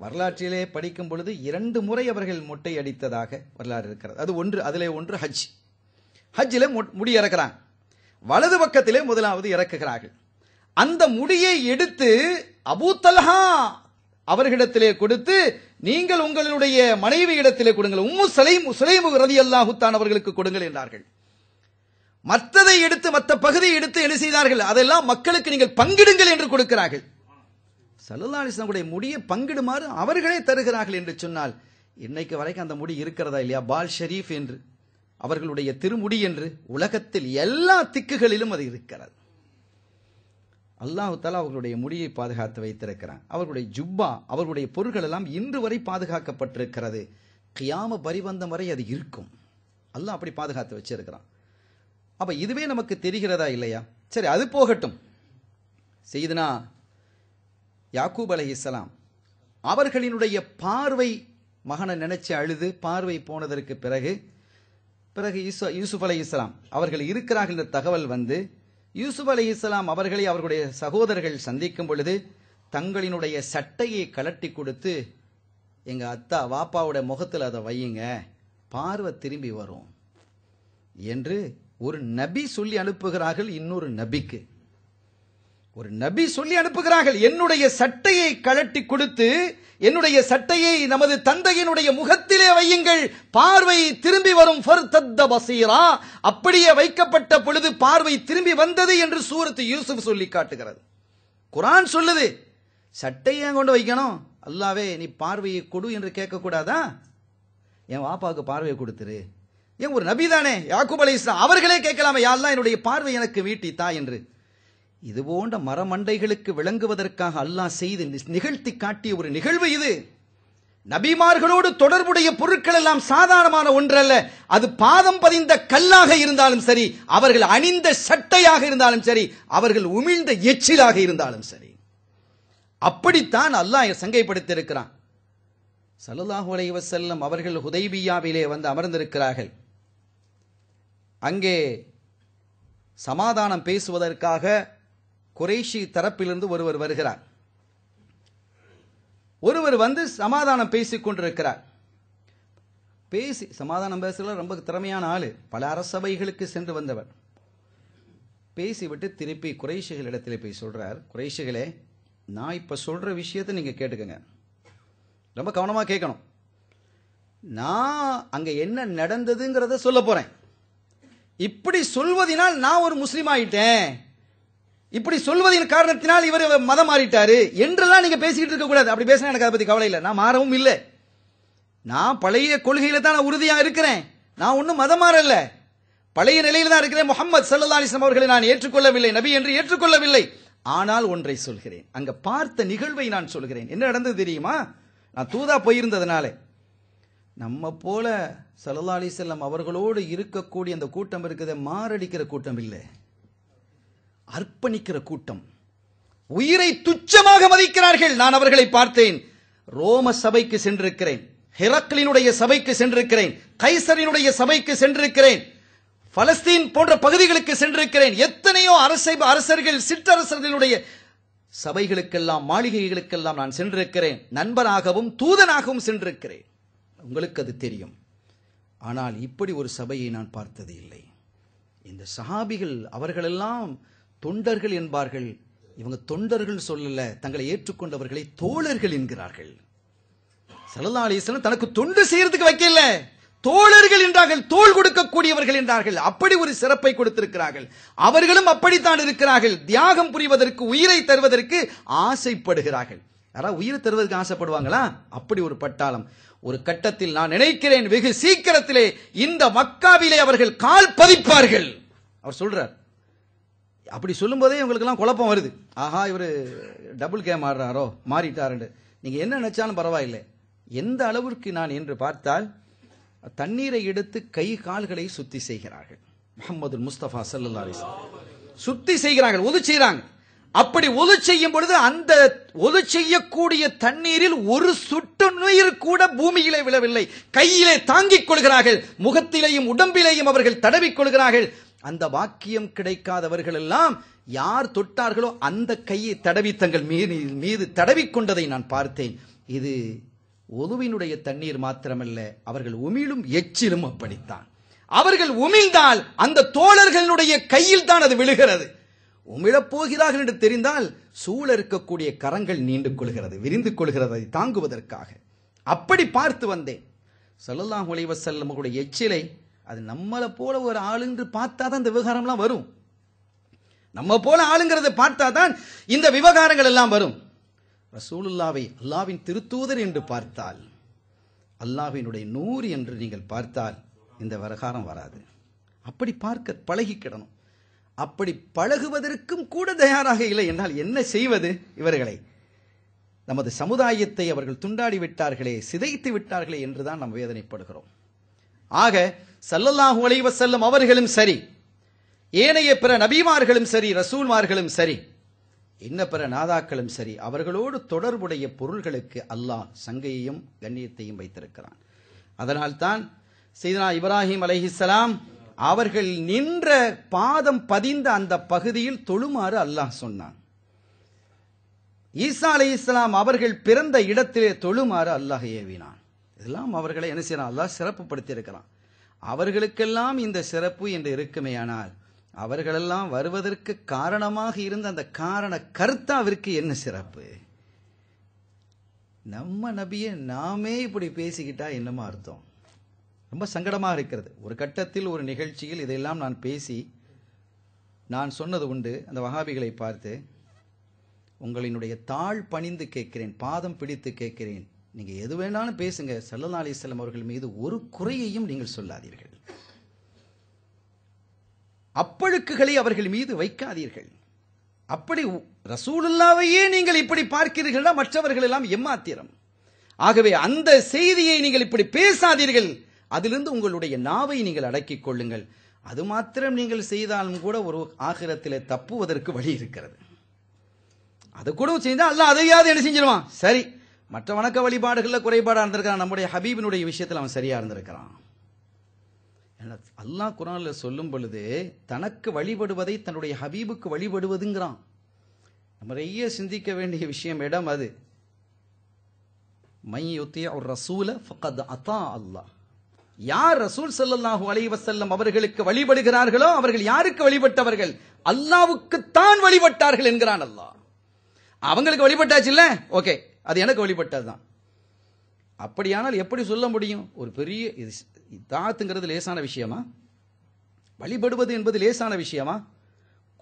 வரலாற்றிலே படிக்கும் பொழுது 2 முறை அவர்கள் மொட்டை அடித்ததாக வரலாறு இருக்கிறது. அது ஒன்று, அதிலே ஒன்று ஹஜ்ஜிலே முடி இறக்குறாங்க. வலது பக்கத்திலே முதலாவது இறக்குகிறார்கள். அந்த முடியை எடுத்து அபூ தல்ஹா அவர்களிடத்திலே கொடுத்து, நீங்கள் உங்களுடைய மனைவி இடத்திலே கொடுங்கள், உம்மு சுலைம் ரலியல்லாஹு தஆலா அவர்களுக்கு கொடுங்கள் என்றார்கள். மற்றதை எடுத்து, மற்ற பகுதியை எடுத்து என்ன செய்தார்கள்? அதெல்லாம் மக்களுக்கு நீங்கள் பங்கிடுங்கள் என்று கொடுக்கிறார்கள். ஸல்லல்லாஹு அலைஹி வஸல்லம் முடியை பங்கிடுமாறு அவர்களே தருகிறார்கள் என்று சொன்னால், இன்னைக்கு வரைக்கும் அந்த முடி இருக்கிறதா இல்லையா? பால் ஷரீஃப் என்று, அவர்களுடைய திருமுடி என்று உலகத்தில் எல்லா திக்குகளிலும் அது இருக்கிறது. அல்லாஹ் தஆலா அவர்களுடைய முடியை பாதுகாத்து வைத்திருக்கிறான். அவர்களுடைய ஜுப்பா, அவர்களுடைய பொருட்கள் எல்லாம் இன்று வரை பாதுகாக்கப்பட்டிருக்கிறது. கியாம பரிபந்தம் வரை அது இருக்கும். அல்லாஹ் அப்படி பாதுகாத்து வச்சிருக்கிறான். அப்ப இதுவே நமக்கு தெரிகிறதா இல்லையா? சரி, அது போகட்டும். செய்தனா யாக்கூப் அலைஹிஸ்ஸலாம் அவர்களினுடைய பார்வை, மகனை நினைச்சு அழுது பார்வை போனதற்கு பிறகு யூசுப் அலைஹிஸ்ஸலாம் அவர்கள் இருக்கிறார்கள் என்ற தகவல் வந்து, யூசுப் அலைஹிஸ்ஸலாம் அவர்களை அவர்களுடைய சகோதரர்கள் சந்திக்கும் பொழுது தங்களினுடைய சட்டையை கலட்டி கொடுத்து, எங்க அத்தா வாப்பாவுடைய முகத்தில் அதை வையுங்க, பார்வை திரும்பி வரும் என்று ஒரு நபி சொல்லி அனுப்புகிறார்கள் இன்னொரு நபிக்கு. ஒரு நபி சொல்லி அனுப்புகிறார்கள், என்னுடைய சட்டையை கழட்டி கொடுத்து என்னுடைய சட்டையை நமது தந்தையினுடைய முகத்திலே வையுங்கள், பார்வை திரும்பி வரும். ஃபர்தத்த பஸீரா, அப்படியே வைக்கப்பட்ட பொழுது பார்வை திரும்பி வந்தது என்று சூரத்து யூசுப் சொல்லி காட்டுகிறது. குர்ஆன் சொல்லுது, சட்டையை கொண்டு வைக்கணும், அல்லாவே நீ பார்வையை கொடு என்று கேட்கக்கூடாதா? என் வாப்பாவுக்கு பார்வையை கொடுத்துரு, ஏன் ஒரு நபி தானே யாக்கூப் அலைஹிஸ்ஸலாம் அவர்களே கேட்கலாமே, யா அல்லாஹ் என்னுடைய பார்வை எனக்கு வீட்டி தா என்று. இது போன்ற மரமண்டைகளுக்கு விளங்குவதற்காக அல்லாஹ் செய்து நிகழ்த்தி காட்டிய ஒரு நிகழ்வு இது. நபிமார்களோடு தொடர்புடைய பொருட்கள் எல்லாம் சாதாரணமான ஒன்றல்ல. அது பாதம் பதிந்த கல்லாக இருந்தாலும் சரி, அவர்கள் அணிந்த சட்டையாக இருந்தாலும் சரி, அவர்கள் உமிழ்ந்த எச்சிலாக இருந்தாலும் சரி, அப்படித்தான் அல்லாஹ் சங்கைப்படுத்தி இருக்கிறான். ஸல்லல்லாஹு அலைஹி வஸல்லம் அவர்கள் ஹுதைபியாவிலே வந்து அமர்ந்திருக்கிறார்கள். அங்கே சமாதானம் பேசுவதற்காக குறைஷி தரப்பிலிருந்து ஒருவர் வருகிறார். ஒருவர் வந்து சமாதானம் பேசிக் கொண்டிருக்கிறார். பேசி சமாதானம் பேசுகிற ரொம்ப திறமையான ஆளு, பல அரசபைகளுக்கு சென்று வந்தவர். பேசிவிட்டு திருப்பி குறைஷிகள் இடத்துல போய் சொல்றார், குறைஷிகளே, நான் இப்ப சொல்ற விஷயத்தை நீங்க கேட்டுக்கங்க, ரொம்ப கவனமா கேட்கணும். நான் அங்க என்ன நடந்ததுங்கிறத சொல்ல போறேன். இப்படி சொல்வதனால் நான் ஒரு முஸ்லீம் ஆயிட்டேன், இப்படி சொல்வதின் காரணத்தினால் இவர் மதம் மாறிட்டாரு என்றெல்லாம் நீங்க பேசிக்கிட்டு இருக்க கூடாது. அப்படி பேசினா எனக்கு அதை பத்தி கவலை இல்லை, நான் மாறவும் இல்லை, நான் பழைய கொள்கையில தான் நான் உறுதியா இருக்கிறேன், நான் ஒன்னும் மதம் மாறல, பழைய நிலையில தான் இருக்கிறேன். முஹம்மது ஸல்லல்லாஹு அலைஹி வஸல்லம் அவர்களை நான் ஏற்றுக்கொள்ளவில்லை, நபி என்று ஏற்றுக்கொள்ளவில்லை. ஆனால் ஒன்றை சொல்கிறேன், அங்க பார்த்த நிகழ்வை நான் சொல்கிறேன். என்ன நடந்தது தெரியுமா? நான் தூதா போயிருந்ததுனால, நம்ம போல ஸல்லல்லாஹு அலைஹி வஸல்லம் அவர்களோடு இருக்கக்கூடிய அந்த கூட்டம் இருக்குது, மாரடிக்கிற கூட்டம் இல்லை, அர்ப்பணிக்கிற கூட்டம், உயிரை துச்சமாக மதிக்கிறார்கள். நான் அவர்களை பார்த்தேன். ரோம சபைக்கு சென்றிருக்கிறேன், ஹெரக்லினுடைய சபைக்கு சென்றிருக்கிறேன், கைசரினுடைய சபைக்கு சென்றிருக்கிறேன், பலஸ்தீன் போன்ற பகுதிகளுக்கு சென்றிருக்கிறேன். எத்தனையோ அரசர்கள் சிற்றரசர்களுடைய சபைகளுக்கெல்லாம் மாளிகைகளுக்கெல்லாம் நான் சென்றிருக்கிறேன். நண்பனாகவும் தூதனாகவும் சென்றிருக்கிறேன். உங்களுக்கு அது தெரியும். ஆனால் இப்படி ஒரு சபையை நான் பார்த்தது இல்லை. இந்த சஹாபிகள் அவர்களெல்லாம் தொண்டர்கள் என்பார்கள். இவங்க தொண்டர்கள் சொல்லல, தங்களை ஏற்றுக்கொண்டவர்களை தோழர்கள் என்கிறார்கள். ஸல்லல்லாஹு அலைஹி வஸல்லம் தனக்கு தொண்டு செய்யறதுக்கு வைக்கல, தோழர்கள் என்றார்கள், தோள் கொடுக்கக்கூடியவர்கள் என்றார்கள். அப்படி ஒரு சிறப்பை கொடுத்திருக்கிறார்கள். அவர்களும் அப்படித்தான் இருக்கிறார்கள். தியாகம் புரிவதற்கு, உயிரை தருவதற்கு ஆசைப்படுகிறார்கள். யாராவது உயிரை தருவதற்கு ஆசைப்படுவாங்களா? அப்படி ஒரு பட்டாளம். ஒரு கட்டத்தில் நான் நினைக்கிறேன், வெகு சீக்கிரத்திலே இந்த மக்காவிலே அவர்கள் கால் பதிப்பார்கள். அவர் சொல்றார். அப்படி சொல்லும் போதே உங்களுக்கு எல்லாம் குழப்பம் வருது. ஆஹா, இவரு டபுள் கேம் ஆடுறாரோ, மாறிட்டாரு. நீங்க என்ன நினைச்சாலும் பரவாயில்லை. எந்த அளவிற்கு நான் என்று பார்த்தால், தண்ணீரை எடுத்து கை கால்களை சுத்தி செய்கிறார்கள். முஹம்மது முஸ்தபா ஸல்லல்லாஹு அலைஹி வஸல்லம் சுத்தி செய்கிறார்கள், ஒது செய்கிறாங்க. அப்படி ஒது செய்யும் பொழுது அந்த ஒது செய்யக்கூடிய தண்ணீரில் ஒரு சொட்டு நீர் கூட பூமியிலே விழவில்லை. கையிலே தாங்கிக் கொள்கிறார்கள், முகத்திலேயும் உடம்பிலேயும் அவர்கள் தடவிக் கொள்கிறார்கள். அந்த வாக்கியம் கிடைக்காதவர்கள் எல்லாம் யார் தொட்டார்களோ அந்த கையை தடவி தங்கள் மீது தடவிக் கொண்டதை நான் பார்த்தேன். இது ஒதுவினுடைய தண்ணீர் மாத்திரமல்ல, அவர்கள் உமிழும் எச்சிலும் அப்படித்தான். அவர்கள் உமிழ்ந்தால் அந்த தோழர்களுடைய கையில் தான் அது விழுகிறது. உமிழப் போகிறார்கள் என்று தெரிந்தால் சூழ இருக்கக்கூடிய கரங்கள் நீண்டு கொள்கிறது, விரிந்து கொள்கிறது, அதை தாங்குவதற்காக. அப்படி பார்த்து வந்தேன். ஸல்லல்லாஹு அலைஹி வஸல்லம் அவருடைய எச்சிலை, அது நம்மளை போல ஒரு ஆளுன்று பார்த்தா தான் இந்த விவகாரம்லாம் வரும். நம்ம போல ஆளுங்கிறத பார்த்தா தான் இந்த விவகாரங்கள் எல்லாம் வரும். ரசூலுல்லாவை அல்லாஹ்வின் திருத்தூதர் என்று பார்த்தால், அல்லாஹ்வினுடைய நூர் என்று நீங்கள் பார்த்தால் இந்த விவகாரம் வராது. அப்படி பார்க்க பழகிக்கிடணும். அப்படி பழகுவதற்கும் கூட தயாராக இல்லை என்றால் என்ன செய்வது? இவர்களை, நமது சமுதாயத்தை அவர்கள் துண்டாடி விட்டார்களே, சிதைத்து விட்டார்களே என்றுதான் நாம் வேதனைப்படுகிறோம். ஆக ஸல்லல்லாஹு அலைஹி வஸல்லம் அவர்களும் சரி, ஏனைய பிற நபிமார்களும் சரி, ரசூல்மார்களும் சரி, இன்ன பிற நாதாக்களும் சரி, அவர்களோடு தொடர்புடைய பொருள்களுக்கு அல்லாஹ் சங்கையையும் கண்ணியத்தையும் வைத்திருக்கிறான். அதனால்தான் சையதுனா இப்ராஹிம் அலைஹிஸ்ஸலாம் அவர்கள் நின்ற பாதம் பதிந்த அந்த பகுதியில் தொழுமாறு அல்லாஹ் சொன்னான். ஈசா அலைஹிஸ்ஸலாம் அவர்கள் பிறந்த இடத்திலே தொழுமாறு அல்லாஹ் ஏவினான். இதெல்லாம் அவர்களை என்ன செய்யறான்? அல்லாஹ் சிறப்புப்படுத்தி இருக்கிறான். அவர்களுக்கெல்லாம் இந்த சிறப்பு என்று இருக்குமேயானால் அவர்களெல்லாம் வருவதற்கு காரணமாக இருந்த அந்த காரண கர்த்தாவிற்கு என்ன சிறப்பு? நம்ம நபியை நாமே இப்படி பேசிக்கிட்டா என்னமா அர்த்தம்? ரொம்ப சங்கடமாக இருக்கிறது. ஒரு கட்டத்தில் ஒரு நிகழ்ச்சியில் இதையெல்லாம் நான் பேசி நான் சொன்னது உண்டு. அந்த வஹாபிகளை பார்த்து, உங்களினுடைய தாழ் பணிந்து கேட்கிறேன், பாதம் பிடித்து கேட்கிறேன், நீங்க எது வேணாலும் பேசுங்க, ஸல்லல்லாஹு அலைஹி வஸல்லம் அவர்கள் மீது ஒரு குறையையும் நீங்கள் சொல்லாதீர்கள், அப்பழுக்குகளை அவர்கள் மீது வைக்காதீர்கள். அப்படி ரசூலுல்லாவையே நீங்கள் இப்படி பார்க்கிறீர்களா, மற்றவர்கள் எல்லாம் எம்மாத்திரம். ஆகவே அந்த செய்தியை நீங்கள் இப்படி பேசாதீர்கள், அதிலிருந்து உங்களுடைய நாவை நீங்கள் அடக்கிக் கொள்ளுங்கள். அது மாத்திரம் நீங்கள் செய்தாலும் கூட ஒரு ஆகிரத்திலே தப்புவதற்கு வழி இருக்கிறது. அது கூட செய்தால் அல்லாஹ் அதையாவது என்ன செஞ்சிருவான்? சரி, மற்ற வணக்க வழிபாடுகளில் குறைபாடாக இருந்திருக்கான், நம்முடைய ஹபீபினுடைய விஷயத்தில் அவன் சரியா இருந்திருக்கிறான். அல்லாஹ் குர்ஆன்ல சொல்லும் பொழுது தனக்கு வழிபடுவதை தன்னுடைய ஹபீபுக்கு வழிபடுவதுங்கிறான். நிறைய சிந்திக்க வேண்டிய விஷயம் இடம் அது. மை யுத்தீஉ ரசூல ஃபக்கத் அத்தா அல்லாஹ். யார் ரசூல் ஸல்லல்லாஹு அலைஹி வஸல்லம் அவர்களுக்கு வழிபடுகிறார்களோ அவர்கள் யாருக்கு வழிபட்டவர்கள்? அல்லாஹ்வுக்கு தான் வழிபட்டார்கள் என்கிறான் அல்லாஹ். அவங்களுக்கு வழிபட்டாச்சு இல்ல, ஓகே, அது எனக்கு வழிபட்டதுதான். அப்படியானால் எப்படி சொல்ல முடியும்? ஒரு பெரிய இதாத்துங்கிறது லேசான விஷயமா? வழிபடுவது என்பது லேசான விஷயமா?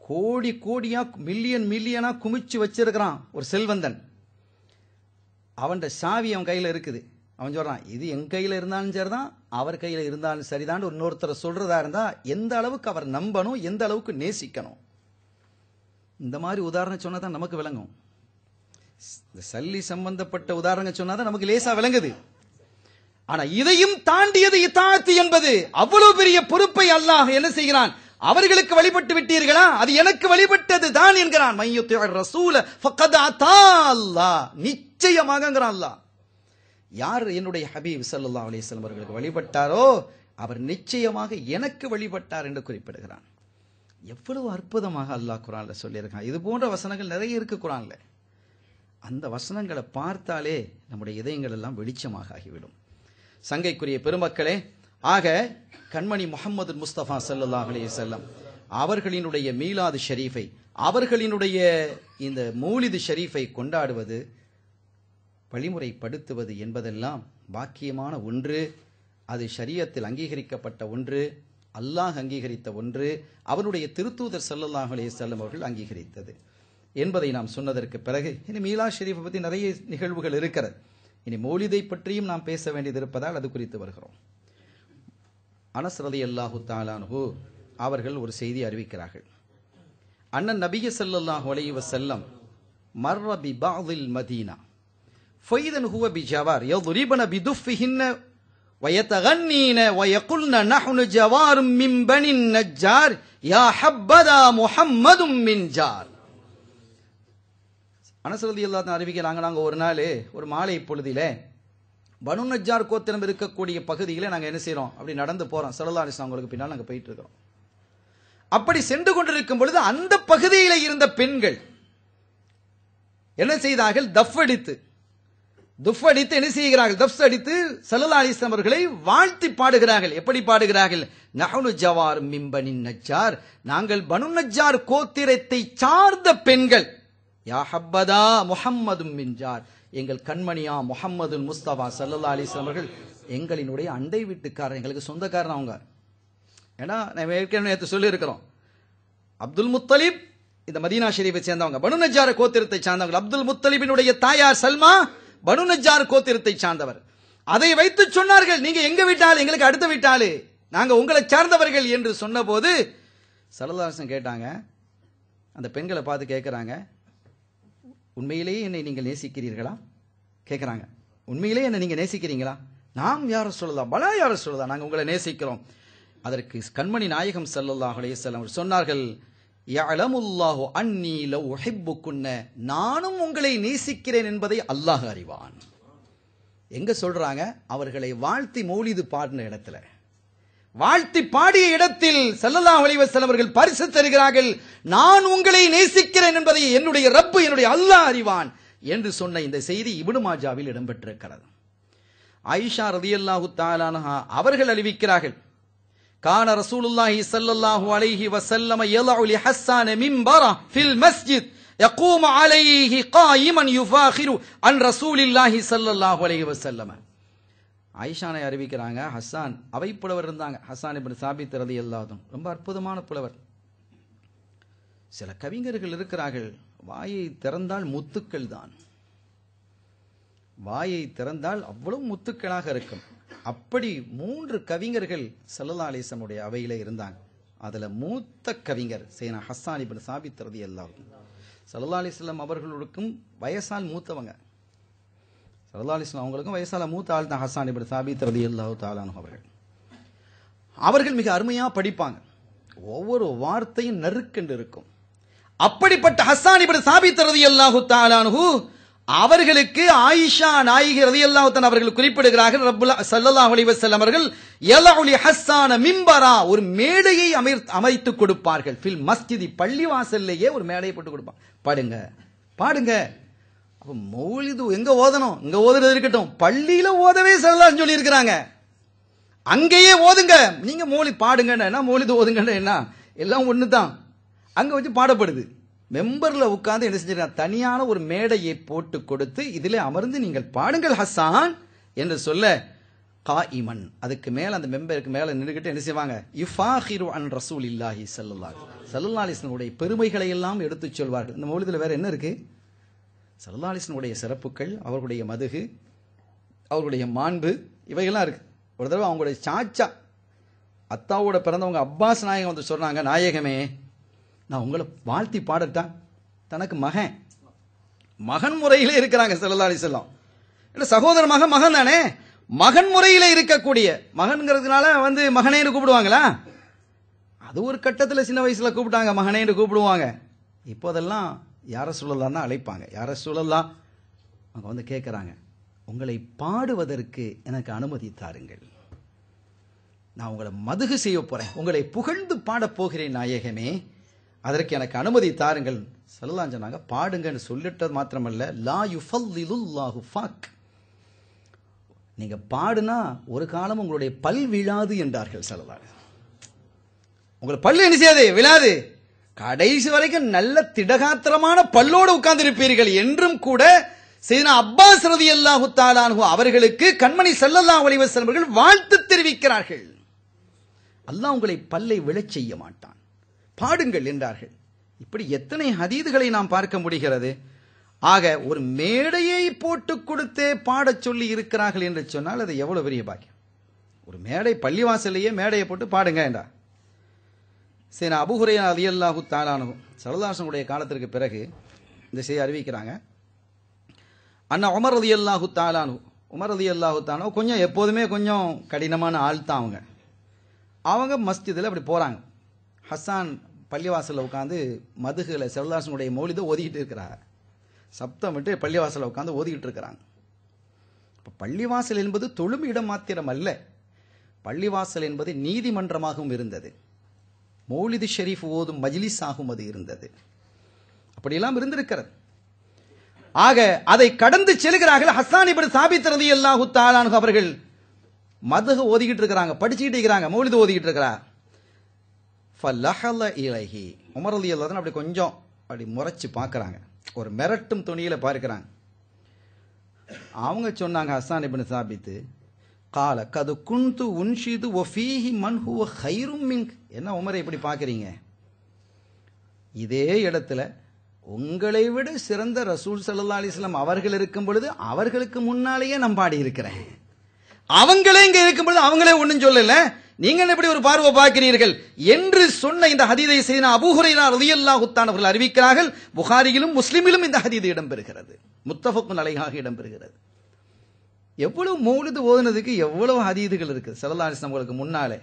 கோடி கோடியா மில்லியன் மில்லியனா குமிச்சு வச்சிருக்கிறான் ஒரு செல்வந்தன். அவன் சாவி அவன் கையில இருக்குது. அவன் சொல்றான், இது என் கையில இருந்தாலும் சரிதான், அவர் கையில இருந்தாலும் சரிதான். இன்னொருத்தரை சொல்றதா இருந்தா எந்த அளவுக்கு அவர் நம்பணும், எந்த அளவுக்கு நேசிக்கணும். இந்த மாதிரி உதாரணம் சொன்னாதான் நமக்கு விளங்கும். சல்லி சம்பந்தப்பட்ட உதாரணம் சொன்னாதான் நமக்கு லேசா விளங்குது. ஆனா இதையும் தாண்டியது இத்தாஅத் என்பது. அவ்வளவு பெரிய பொறுப்பை அல்லாஹ் என்ன செய்கிறான்? அவர்களுக்கு வழிபட்டு விட்டீர்களா, அது எனக்கு வழிபட்டது தான் என்கிறான். மை யுத்தீஉ ரசூல ஃபக்கத் அத்தா அல்லாஹ். நிச்சயமாகங்கிறான் அல்லாஹ். யார் என்னுடைய ஹபீப் ஸல்லல்லாஹு அலைஹி வஸல்லம் அவர்களுக்கு வழிபட்டாரோ அவர் நிச்சயமாக எனக்கு வழிபட்டார் என்று குறிப்பிடுகிறான். எவ்வளவு அற்புதமாக அல்லாஹ் குர்ஆன்ல சொல்லியிருக்கான். இது போன்ற வசனங்கள் நிறைய இருக்கு குர்ஆன்ல. அந்த வசனங்களை பார்த்தாலே நம்முடைய இதயங்கள் எல்லாம் வெளிச்சமாக ஆகிவிடும். சங்கைக்குரிய பெருமக்களே, ஆக கண்மணி முஹம்மது முஸ்தபா ஸல்லல்லாஹு அலைஹி வஸல்லம் அவர்களினுடைய மீலாது ஷரீஃபை, அவர்களினுடைய இந்த மௌலிது ஷரீஃபை கொண்டாடுவது, வழிமுறைப்படுத்துவது என்பதெல்லாம் பாக்கியமான ஒன்று. அது ஷரியத்தில் அங்கீகரிக்கப்பட்ட ஒன்று, அல்லாஹ் அங்கீகரித்த ஒன்று, அவருடைய திருத்தூதர் ஸல்லல்லாஹு அலைஹி வஸல்லம் அவர்கள் அங்கீகரித்தது என்பதை நாம் சொன்னதற்கு பிறகு இனி மீலாது ஷரீஃபை பற்றி நிறைய நிகழ்வுகள் இருக்கிறது. இனி மௌலிதை பற்றியும் நாம் பேச வேண்டியது இருப்பதால் அது குறித்து வருகிறோம். அனஸ் ரலியல்லாஹு தஆலா அன்ஹு அவர்கள் ஒரு செய்தி அறிவிக்கிறார்கள். அண்ணன் நபிய ஸல்லல்லாஹு அலைஹி வஸல்லம் மர்ர பி பஅதில் மதீனா ஃபைதன் ஹுவ பிஜவார் யضربن بدفهن ويتغنين ويقولن نحن جوار من بني النجار يا حبذا محمد من جار. அனஸ் ரலியல்லாஹு தஆலா அறிவிக்கிறாங்க, நாங்க ஒரு நாள் ஒரு மாலை பொழுதிலே பனு நஜ்ஜார் கோத்திரம் இருக்கக்கூடிய பகுதியில நாங்க என்ன செய்யறோம், அப்படி நடந்து போறோம். ஸல்லல்லாஹு அலைஹி வஸல்லம் அவங்களுக்கு பின்னால் நாங்க போயிட்டு இருக்கிறோம். அப்படி சென்று கொண்டிருக்கும் பொழுது அந்த பகுதியில இருந்த பெண்கள் என்ன செய்தார்கள்? தஃப் அடித்து என்ன செய்கிறார்கள்? தஃப் அடித்து ஸல்லல்லாஹு அலைஹி வஸல்லம் அவர்களை வாழ்த்தி பாடுகிறார்கள். எப்படி பாடுகிறார்கள்? நஹ்னு ஜவார் மின் பனி நஜ்ஜார், நாங்கள் பனு நஜ்ஜார் கோத்திரத்தை சார்ந்த பெண்கள். யா ஹப்பதா முஹம்மதும் மின் ஜார், எங்கள் கண்மணியா முஹம்மது முஸ்தபா ஸல்லல்லாஹு அலைஹி வஸல்லம் அவர்கள் எங்களினுடைய அண்டை வீட்டுக்காரர், எங்களுக்கு சொந்தக்காரன் அவங்க. ஏன்னா நான் ஏற்கனவே நேற்று சொல்லி இருக்கிறோம், அப்துல் முத்தலிப் இந்த மதீனா ஷரீஃபை சேர்ந்தவங்க, பனு நஜ்ஜார் கோத்திரத்தை சார்ந்தவங்க. அப்துல் முத்தலிபினுடைய தாயார் சல்மா பனு நஜ்ஜார் கோத்திரத்தை சார்ந்தவர். அதை வைத்து சொன்னார்கள், நீங்க எங்க வீட்டாளு, எங்களுக்கு அடுத்த வீட்டாளு, நாங்க உங்களை சார்ந்தவர்கள் என்று சொன்னபோது ஸல்லல்லாஹு அலைஹி வஸல்லம் கேட்டாங்க, அந்த பெண்களை பார்த்து கேட்கிறாங்க, உண்மையிலேயே என்னை நீங்கள் நேசிக்கிறீர்களா? கேட்கிறாங்க, உண்மையிலேயே என்னை நீங்க நேசிக்கிறீங்களா? நாம் யார சொல்லலாம், பலா யார சொல்லலாம், நாங்க உங்களை நேசிக்கிறோம். அதற்கு கண்மணி நாயகம் ஸல்லல்லாஹு அலைஹி வஸல்லம் சொன்னார்கள், யஅலமுல்லாஹு அன்னீ லவ் உஹிப்புக்குன்ன, நானும் உங்களை நேசிக்கிறேன் என்பதை அல்லாஹ் அறிவான். எங்க சொல்றாங்க? அவர்களை வாழ்த்தி மௌலிது பாடின இடத்துல, வாழ்த்தி பாடிய இடத்தில் ஸல்லல்லாஹு அலைஹி வஸல்லம் அவர்கள் பரிசு தருகிறார்கள், நான் உங்களை நேசிக்கிறேன் என்பதை என்னுடைய ரப்பு, என்னுடைய அல்லாஹ் அறிவான் என்று சொன்ன இந்த செய்தி இப்னு மாஜாவில் இடம்பெற்றிருக்கிறது. ஆயிஷா ரலியல்லாஹு தஆலா அன்ஹா அவர்கள் அறிவிக்கிறார்கள், கான ரசூலுல்லாஹி ஸல்லல்லாஹு அலைஹி வஸல்லம் யலஉ லிஹஸ்ஸான மிம்பரா ஃபில் மஸ்ஜித் யகூமு அலைஹி காயிமன் யுஃபாகிரு அன் ரசூலில்லாஹி ஸல்லல்லாஹு அலைஹி வஸல்லம். ஆயிஷானை அறிவிக்கிறாங்க, ஹஸ்ஸான் அவை புலவர் இருந்தாங்க, ஹஸ்ஸான் இப்னு சாபித் ரலியல்லாஹு அன்ஹு, ரொம்ப அற்புதமான புலவர். சில கவிஞர்கள் இருக்கிறார்கள், வாயை திறந்தால் முத்துக்கள் தான், வாயை திறந்தால் அவ்வளவு முத்துக்களாக இருக்கும். அப்படி 3 கவிஞர்கள் ஸல்லல்லாஹு அலைஹி வஸல்லம் உடைய அவையில இருந்தாங்க. அதுல மூத்த கவிஞர் சையனா ஹஸ்ஸான் இப்னு சாபித் ரலியல்லாஹு அன்ஹு. ஸல்லல்லாஹு அலைஹி வஸல்லம் அவர்களுக்கும் வயசால் மூத்தவங்க. ஸல்லல்லாஹு அலைஹி வஸல்லம் அவங்களுக்கும் வயசால மூத்த ஆள் தான் ஹஸ்ஸான் இப்னு சாபித் ரலியல்லாஹு தஆலா அன்ஹு அவர்கள். அவர்கள் மிக அருமையா படிப்பாங்க, ஒவ்வொரு வார்த்தையும் நறுக்கென்று இருக்கும். அப்படிப்பட்ட ஹஸ்ஸான் இப்னு சாபித் ரலியல்லாஹு தஆலா அன்ஹு அவர்களுக்கு ஆயிஷா நாயகி ரலியல்லாஹு தஆலா அவர்கள் குறிப்பிடுகிறார்கள், ரப்பல் ஸல்லல்லாஹு அலைஹி வஸல்லம் அவர்கள் யலஉ லிஹஸ்ஸான மிம்பரா, ஒரு மேடையை அமைத்து கொடுப்பார்கள். ஃபில் மஸ்ஜிதி, பள்ளிவாசல்லையே ஒரு மேடையை போட்டு கொடுப்பாங்க. பாடுங்க பாடுங்க. அப்ப மௌலிது எங்க ஓதணும், இங்க ஓதுறது இருக்கட்டும், பள்ளியில ஓதவே ஸல்லல்லாஹு சொல்லி இருக்கிறாங்க, அங்கேயே ஓதுங்க. நீங்க மௌலித் பாடுங்கன்னா என்ன, மௌலிது ஓதுங்கன்னா என்ன, எல்லாம் ஒண்ணுதான். அங்க வச்சு பாடப்படுது. மெம்பர்ல உட்கார்ந்து என்ன செஞ்சிருக்காங்க, தனியான ஒரு மேடையை போட்டு கொடுத்து இதிலே அமர்ந்து நீங்கள் பாடுங்கள் ஹஸ்ஸான் என்று சொல்ல, காயிமன், அதுக்கு மேல அந்த மெம்பருக்கு மேல நின்றுகிட்டு என்ன செய்வாங்க, யுஃபாகிரு அன் ரசூலில்லாஹி ஸல்லல்லாஹு அலைஹி வஸல்லம் உடைய பெருமைகளை எல்லாம் எடுத்துச் சொல்வார்கள். இந்த மௌலிதுல வேற என்ன இருக்கு, ஸல்லல்லாஹு அலைஹி வஸல்லம் உடைய சிறப்புகள், அவர்களுடைய மதுகு, அவர்களுடைய மாண்பு, இவைகள்லாம் இருக்கு. ஒரு தடவை அவங்களுடைய சாச்சா அத்தாவோட பிறந்தவங்க அப்பாஸ் நாயகம் வந்து சொன்னாங்க, நாயகமே நான் உங்களை வாழ்த்தி பாடட்டான். தனக்கு மகன் முறையிலே இருக்கிறாங்க ஸல்லல்லாஹு அலைஹி வஸல்லம். இல்ல சகோதர மகன் தானே, மகன் முறையிலே இருக்கக்கூடிய, மகன்கிறதுனால வந்து மகனேன்னு கூப்பிடுவாங்களா, அது ஒரு கட்டத்தில் சின்ன வயசுல கூப்பிட்டாங்க, மகனேன்னு கூப்பிடுவாங்க. இப்போதெல்லாம் யார சூழல்லாம் தான் அழைப்பாங்க. யார சூழல்லாம் அவங்க வந்து கேட்கிறாங்க, உங்களை பாடுவதற்கு எனக்கு அனுமதி தாருங்கள், நான் உங்களை மதுகு செய்ய போறேன், உங்களை புகழ்ந்து பாடப் போகிறேன் நாயகமே, அதற்கு எனக்கு அனுமதி தாருங்கள். ஸல்லல்லாஹு சொன்னாங்க, பாடுங்கன்னு சொல்லிட்டது மாத்திரமல்ல, லா யுஃபல்லிலுல்லாஹு ஃபாக், நீங்க பாடுனா ஒரு காலம் உங்களுடைய பல் விழாது என்றார்கள் ஸல்லல்லாஹு. உங்களை பல்லு என்ன செய்யாது, விழாது, கடைசி வரைக்கும் நல்ல திடகாத்திரமான பல்லோடு உட்கார்ந்து இருப்பீர்கள் என்றும் கூட சையதுனா அப்பாஸ் ரலியல்லாஹு தஆலா அன்ஹு அவர்களுக்கு கண்மணி ஸல்லல்லாஹு அலைஹி வஸல்லம் அவர்கள் வாழ்த்து தெரிவிக்கிறார்கள். அல்லாஹ் உங்களை பல்லை விழச் செய்ய மாட்டான், பாடுங்கள் என்றார்கள். இப்படி எத்தனை ஹதீதுகளை நாம் பார்க்க முடிகிறது. ஆக ஒரு மேடையை போட்டு கொடுத்தே பாடச் சொல்லி இருக்கிறார்கள் என்று சொன்னால் அது எவ்வளவு பெரிய பாக்கியம். ஒரு மேடை, பள்ளிவாசலையே மேடையை போட்டு பாடுங்க என்றார். சரி, அபூ ஹுரைரா ரலியல்லாஹு தஆலா அன்ஹு ஸல்லல்லாஹு அலைஹி வஸல்லம் காலத்திற்கு பிறகு இந்த செய்தி அறிவிக்கிறாங்க. அண்ணா உமர் ரலியல்லாஹு தஆலா அன்ஹு, உமர் ரலியல்லாஹு தஆலா அன்ஹு கொஞ்சம் எப்போதுமே கொஞ்சம் கடினமான ஆள் தான் அவங்க மஸ்ஜிதில் அப்படி போறாங்க. ஹஸ்ஸான் பள்ளிவாசலில் உட்காந்து மதுகளை ஸல்லல்லாஹு மௌலிதை ஓதிக்கிட்டு இருக்கிறாங்க. சப்தம் விட்டு பள்ளிவாசலில் உட்காந்து ஓதிக்கிட்டு இருக்கிறாங்க. இப்போ பள்ளிவாசல் என்பது தொழும் இடம் மாத்திரம் அல்ல, பள்ளிவாசல் என்பது நீதிமன்றமாகவும் இருந்தது, மௌலிது ஷெரீஃப் ஓதும் மஜ்லிஸாகவும் அது இருந்தது. அப்படியெல்லாம் இருந்திருக்கிறது. ஆக அதை கடந்து செல்கிறார்கள். ஹஸ்ஸான் இப்னு சாபித் ரலியல்லாஹு தஆலா அன்ஹு அவர்கள் மதுஹ ஓதிக்கிட்டு இருக்கிறாங்க, படிச்சுக்கிட்டு இருக்கிறாங்க, மௌலிது ஓதிக்கிட்டு இருக்கிறாங்க. ஃபலஹல இலைஹி, உமர் ரலியல்லாஹு அன்ஹு அப்படி கொஞ்சம் அப்படி முறைச்சு பார்க்கறாங்க, ஒரு மிரட்டும் துணியில பார்க்கறாங்க. அவங்க சொன்னாங்க, ஹஸ்ஸான் இப்னு சாபித் கால கது குன்து உன்ஷிது வஃபீஹி மன் ஹுவ கைரும் மின்க், என்ன உமரை இப்படி பார்க்கறீங்க, இதே இடத்துல உங்களை விட சிறந்த ரசூல் ஸல்லல்லாஹு அலைஹி வஸல்லம் அவர்கள் இருக்கும் பொழுது அவர்களுக்கு முன்னாலேயே நான் பாடி இருக்கிறேன், அவங்களே இங்க இருக்கும் பொழுது அவங்களே ஒன்றும் சொல்லல, நீங்க எப்படி ஒரு பார்வை பார்க்கிறீர்கள் என்று சொன்ன இந்த ஹதீதை செய்த அபூ ஹுரைரா ரலியல்லாஹு தஆலா அவர்கள் அறிவிக்கிறார்கள். புகாரியிலும் முஸ்லிமிலும் இந்த ஹதீது இடம்பெறுகிறது, முத்தஃபக்குன் அலைஹாக இடம்பெறுகிறது. எவ்வளவு மௌலிது ஓதுனதுக்கு எவ்வளவு ஹதீதுகள் இருக்கு ஸல்லல்லாஹு அலைஹி வஸல்லம் முன்னாலே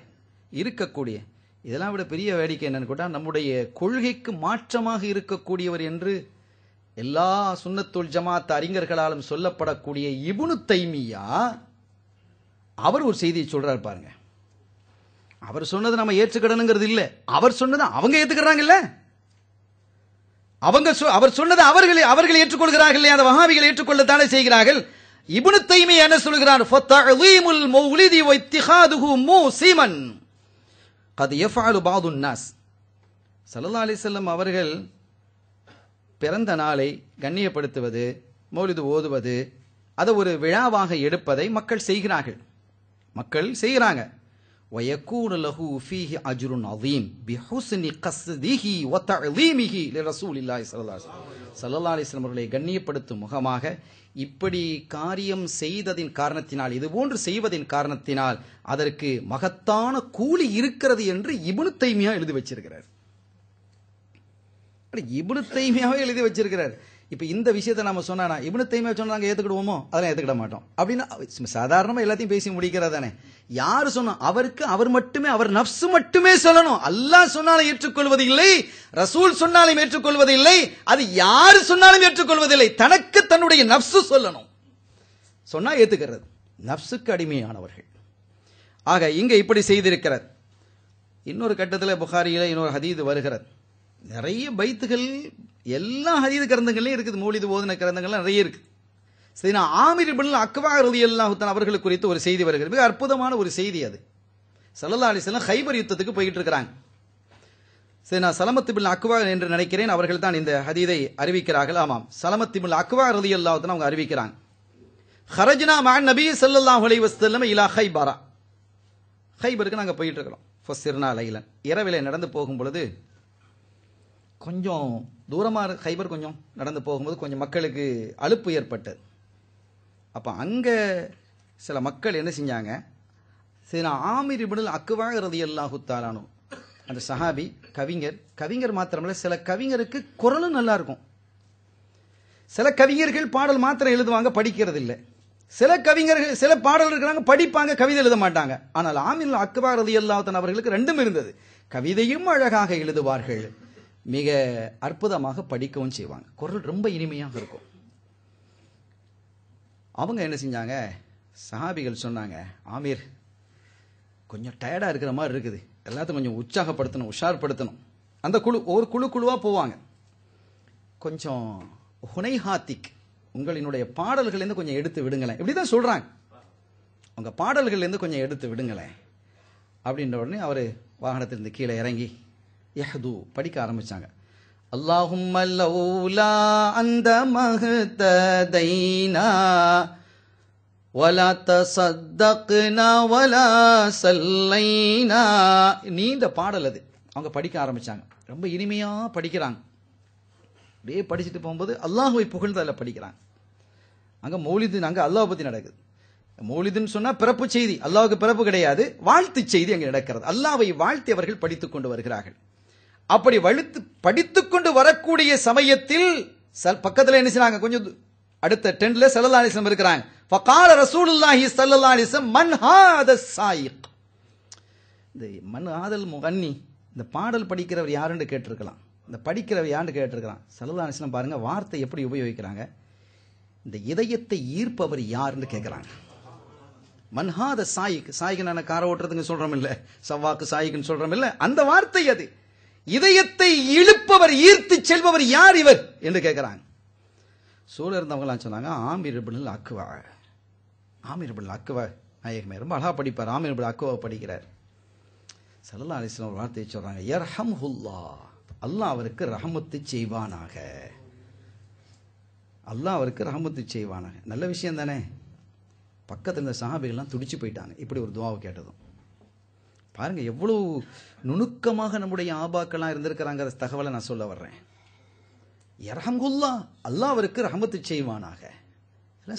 இருக்கக்கூடிய. இதெல்லாம் விட பெரிய வேடிக்கை என்னன்னு கேட்டா, நம்முடைய கொள்கைக்கு மாற்றமாக இருக்கக்கூடியவர் என்று எல்லா சுன்னத்துல் ஜமாத் அறிஞர்களாலும் சொல்லப்படக்கூடிய இப்னு தைமியா அவர் ஒரு செய்தியை சொல்றாரு பாருங்க. அவர் சொன்னது நம்ம ஏற்றுக்கிடணுங்கிறது இல்ல, அவர் சொன்னது அவங்க ஏத்துக்கிறாங்கல்ல, அவர் சொன்னது அவர்கள் ஏற்றுக்கொள்கிறார்கள், அந்த வஹாபிகள் ஏற்றுக்கொள்ளத்தானே செய்கிறார்கள். இப்னு தைமியா என்ன சொல்கிறார், ஃபதஅலீமுல் மௌலிதி வ இத்திஹாதுஹு மூசிமன் கத் யஃஅலு பஅதுன் நாஸ், ஸல்லல்லாஹு அலைஹி வஸல்லம் அவர்கள் பிறந்த நாளை கண்ணியப்படுத்துவது, மௌலிது ஓதுவது, அதை ஒரு விழாவாக எடுப்பதை மக்கள் செய்கிறாங்க. وَيَكُونُ لَهُ فِيهِ أَجْرٌ عَظِيمٌ بِحُسْنِ قَصْدِهِ وَتَعْظِيمِهِ لِرَسُولِ اللَّهِ ஸல்லல்லாஹு அலைஹி வஸல்லம் அவர்களை கண்ணியப்படுத்தும் முகமாக இப்படி காரியம் செய்ததின் காரணத்தினால், இதுபோன்று செய்வதின் காரணத்தினால் அதற்கு மகத்தான கூலி இருக்கிறது என்று இப்னு தைமியா எழுதி வச்சிருக்கிறார். இப்னு தைமியாவே எழுதி வச்சிருக்கிறார். இப்ப இந்த விஷயத்தை நாம சொன்னா இப்னு தைமியா சொன்னாங்க ஏத்துக்கிடுவோமோ? அதெல்லாம் ஏத்துக்கிட மாட்டோம். அப்படின்னா சாதாரணமா எல்லாத்தையும் பேசி முடிக்கிறதானே. யாரு சொன்னா அவருக்கு அவர் மட்டுமே, அவர் நஃப்ஸ் மட்டுமே சொல்லணும். அல்லாஹ் சொன்னாலும் ஏற்றுக்கொள்வது இல்லை, ரசூல் சொன்னாலும் ஏற்றுக்கொள்வது இல்லை, அது யாரு சொன்னாலும் ஏற்றுக்கொள்வதில்லை. தனக்கு தன்னுடைய நஃப்ஸ் சொல்லணும். சொன்னா ஏத்துக்கிறது. நஃப்ஸுக்கு அடிமையானவர்கள். ஆக இங்க இப்படி செய்திருக்கிறார். இன்னொரு கட்டத்தில் புகாரியில இன்னொரு ஹதீது வருகிறது. நிறைய பைத்துகள் எல்லா ஹதீது கிரந்தங்களையும் இருக்குது. மௌலிது ஓதுன கிரந்தங்கள் நிறைய இருக்கு. சரி, நான் ஆமிர் இப்னு அக்வா ரலியல்லாஹு தஆலா அவர்கள் குறித்து ஒரு செய்தி வருகிறது. மிக அற்புதமான ஒரு செய்தி அது. ஸல்லல்லாஹு அலைஹி வஸல்லம் கைபர் யுத்தத்துக்கு போயிட்டு இருக்கிறாங்க. சரி, நான் சலமத் இப்னு அக்வா என்று நினைக்கிறேன், அவர்கள் தான் இந்த ஹதீதை அறிவிக்கிறார்கள். ஆமாம், சலமத் இப்னு அக்வா ரலியல்லாஹு தஆலா அவங்க அறிவிக்கிறாங்க. ஹரஜ்னா மஅன் நபி ஸல்லல்லாஹு அலைஹி வஸல்லம் இலா கைபரா, கைபருக்கு நாங்கள் போயிட்டு இருக்கிறோம். ஃபஸ்ஸிர்னா லைலன், இரவிலே நடந்து போகும் பொழுது கொஞ்சம் தூரமாக கைபர் கொஞ்சம் நடந்து போகும்போது கொஞ்சம் மக்களுக்கு அலுப்பு ஏற்பட்டது. அப்போ அங்கே சில மக்கள் என்ன செஞ்சாங்க, சரி நான் ஆமிர் இப்னு அக்வா ரலியல்லாஹு தஆலா அன்ஹு, அந்த சஹாபி கவிஞர் மாத்திரமல்ல, சில கவிஞருக்கு குரலும் நல்லா இருக்கும். சில கவிஞர்கள் பாடல் மாத்திரம் எழுதுவாங்க, படிக்கிறது இல்லை. சில கவிஞர்கள் சில பாடல் இருக்கிறாங்க, படிப்பாங்க, கவிதை எழுத மாட்டாங்க. ஆனால் ஆமிர் அக்வா ரலியல்லாஹு தஆலா அவர்களுக்கு ரெண்டும் இருந்தது. கவிதையும் அழகாக எழுதுவார்கள், மிக அற்புதமாக படிக்கவும் செய்வாங்க. குரல் ரொம்ப இனிமையாக இருக்கும். அவங்க என்ன செஞ்சாங்க, சஹாபிகள் சொன்னாங்க, ஆமீர் கொஞ்சம் டயர்டா இருக்கிற மாதிரி இருக்குது, எல்லாத்தையும் கொஞ்சம் உற்சாகப்படுத்தணும், உஷார்படுத்தணும். அந்த ஒரு குழுவா போவாங்க. கொஞ்சம் ஹுனைஹாத்திக், உங்களினுடைய பாடல்கள்லேருந்து கொஞ்சம் எடுத்து விடுங்களேன், இப்படிதான் சொல்றாங்க. உங்க பாடல்கள்லேருந்து கொஞ்சம் எடுத்து விடுங்களேன் அப்படின்ற உடனே அவர் வாகனத்திலிருந்து கீழே இறங்கி யஹ்து படிக்க ஆரம்பிச்சாங்க. அல்லாஹும்ம லௌலா அந்த மஹ்ததைனா வலா தஸத்தக்னா வலா ஸல்லைனா. நீண்ட பாடல் அது. அவங்க படிக்க ஆரம்பிச்சாங்க, ரொம்ப இனிமையா படிக்கிறாங்க. அப்படியே படிச்சுட்டு போகும்போது அல்லாஹ்வை புகழ்ந்து அதில் படிக்கிறாங்க. அங்க மௌலிது, அங்க அல்லாஹ் பத்தி நடக்குது. மௌலிதுன்னு சொன்னா பிறப்பு செய்தி, அல்லாஹ்வுக்கு பிறப்பு கிடையாது, வாழ்த்து செய்தி அங்கே நடக்கிறது. அல்லாஹ்வை வாழ்த்தி அவர்கள் படித்துக் கொண்டு வருகிறார்கள். அப்படி படித்துக் கொண்டு வரக்கூடிய சமயத்தில் பக்கத்தில் என்ன செய்றாங்க, கொஞ்சம் அடுத்த டென்ட்ல ஸல்லல்லாஹு அலைஹி வஸல்லம் இருக்கிறாங்க. ஃபகால ரசூலுல்லாஹி ஸல்லல்லாஹு அலைஹி வஸல்லம் மன் ஹாதா ஸாயிக். இந்த மன் ஹாதல் முகன்னி, இந்த பாடல் படிக்கிறவர் யாருன்னு கேட்டிருக்கலாம், இந்த படிக்கிறவர் யாருன்னு கேட்டிருக்கலாம். ஸல்லல்லாஹு அலைஹி வஸல்லம் பாருங்க வார்த்தை எப்படி உபயோகிக்கிறாங்க. இந்த இதயத்தை ஈர்ப்பவர் யாருன்னு கேட்கிறாங்க. மன்ஹாத சாயிக், சாயிக்கு நான் காரை ஓட்டுறதுங்க சொல்றோம் இல்ல, சவாக்கு சாயிக்குன்னு சொல்றோம் இல்ல, அந்த வார்த்தை அது. இதயத்தை இழுப்பவர், ஈர்த்து செல்பவர் யார் இவர் என்று கேட்கிறாங்க. சூழ இருந்தவங்களாம் சொன்னாங்க ஆமிர் இப்னு அக்வா. ஆமிர் இப்னு அக்வா நாயகமே ரொம்ப அழகா படிப்பார். ஆமிர் இப்னு அக்வா படிக்கிறார். ஸல்லல்லாஹு அலைஹி வஸல்லம் ஒரு வார்த்தையை சொல்றாங்க, யர்ஹம்ஹுல்லாஹ், அல்லாஹ் அவருக்கு ரஹமத்து செய்வானாக, அல்லாஹ் அவருக்கு ரஹமத்து செய்வானாக. நல்ல விஷயம் தானே. பக்கத்தில் இந்த சஹாபிகள்லாம் துடிச்சு போயிட்டாங்க இப்படி ஒரு துவாவை கேட்டதும். பாருங்க எவ்வளவு நுணுக்கமாக நம்முடைய ஆபாக்கெல்லாம் இருந்திருக்கிறாங்க. தகவலை நான் சொல்ல வர்றேன். யர்ஹம்ஹுல்லாஹ், அல்லாஹ் அவருக்கு ரஹமத்து செய்வானாக.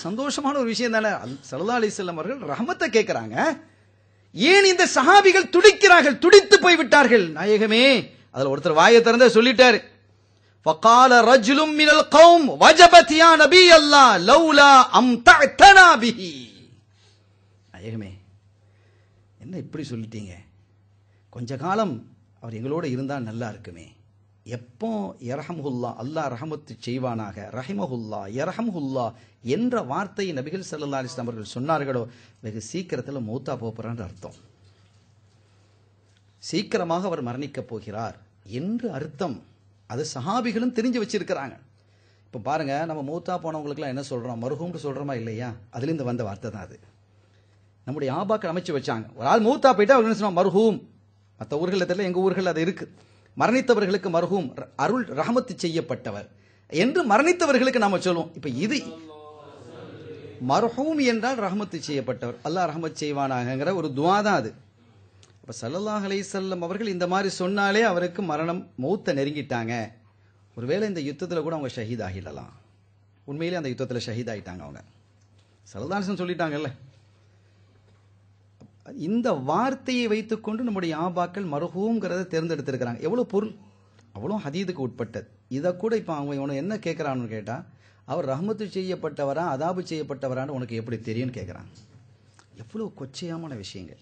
சந்தோஷமான ஒரு விஷயம் தானே. ஸல்லல்லாஹு அலைஹி வஸல்லம் அவர்கள் ரஹமத்தை கேட்கிறாங்க. ஏன் இந்த சஹாபிகள் துடிக்கிறார்கள், துடித்து போய் விட்டார்கள். நாயகமே, அதுல ஒருத்தர் வாயை திறந்தே சொல்லிட்டாரு, فقال رجل من القوم وجبت يا نبي الله لولا امتعتنا به. நாயகமே, என்ன இப்படி சொல்லிட்டீங்க, கொஞ்ச காலம் அவர் எங்களோட இருந்தா நல்லா இருக்குமே. எப்போ யர்ஹம்ஹுல்லா, அல்லாஹ் ரஹமத்து செய்வானாக, ரஹிமஹுல்லா யர்ஹம்ஹுல்லா என்ற வார்த்தையை நபிகள் ஸல்லல்லாஹு அலைஹி வஸல்லம் அவர்கள் சொன்னார்களோ, வெகு சீக்கிரத்தில் மௌத்தா போகிறான்னு அர்த்தம். சீக்கிரமாக அவர் மரணிக்க போகிறார் என்று அர்த்தம். அது சஹாபிகளும் தெரிஞ்சு வச்சிருக்கிறாங்க. இப்ப பாருங்க, நம்ம மௌத்தா போனவங்களுக்குலாம் என்ன சொல்றோம், மர்ஹூம்னு சொல்றோமா இல்லையா, அதுல இருந்து வந்த வார்த்தை தான் அது. நம்முடைய ஆபாக்கள் அமைச்சு வச்சாங்க. ஒரு ஆள் மௌத்தா போயிட்டா அவர் என்ன சொல்லுவாங்க, மர்ஹூம். மற்ற ஊர்களில் தெரியல, எங்க ஊர்கள் அது இருக்கு. மரணித்தவர்களுக்கு மர்ஹூம், அருள் ரஹமத்து செய்யப்பட்டவர் என்று மரணித்தவர்களுக்கு நாம சொல்லுவோம். இப்ப இது மர்ஹூம் என்றால் ரஹமத்து செய்யப்பட்டவர், அல்லாஹ் ரஹமத் செய்வானாங்கிற ஒரு துஆ தான் அது. அப்ப ஸல்லல்லாஹு அலைஹி வஸல்லம் அவர்கள் இந்த மாதிரி சொன்னாலே அவருக்கு மரணம், மௌத்தை நெருங்கிட்டாங்க. ஒருவேளை இந்த யுத்தத்தில் கூட அவங்க ஷஹீத் ஆகிடலாம். உண்மையிலே அந்த யுத்தத்தில் ஷஹீத் ஆகிட்டாங்க அவங்க. ஸல்லல்லாஹு அலைஹி வஸல்லம் சொல்லிட்டாங்கல்ல. இந்த வார்த்தையை வைத்துக்கொண்டு நம்முடைய ஆபாக்கள் மர்ஹூம்ங்கிறத தேர்ந்தெடுத்திருக்கிறாங்க. எவ்வளவு பொருள், அவ்வளோ ஹதீதுக்கு உட்பட்டது. இதை கூட இப்போ அவங்க இவனை என்ன கேட்குறான்னு கேட்டா, அவர் ரஹமத்து செய்யப்பட்டவரா அதாபு செய்யப்பட்டவரான்னு உனக்கு எப்படி தெரியும்னு கேட்குறாங்க. எவ்வளவு கொச்சையான விஷயங்கள்.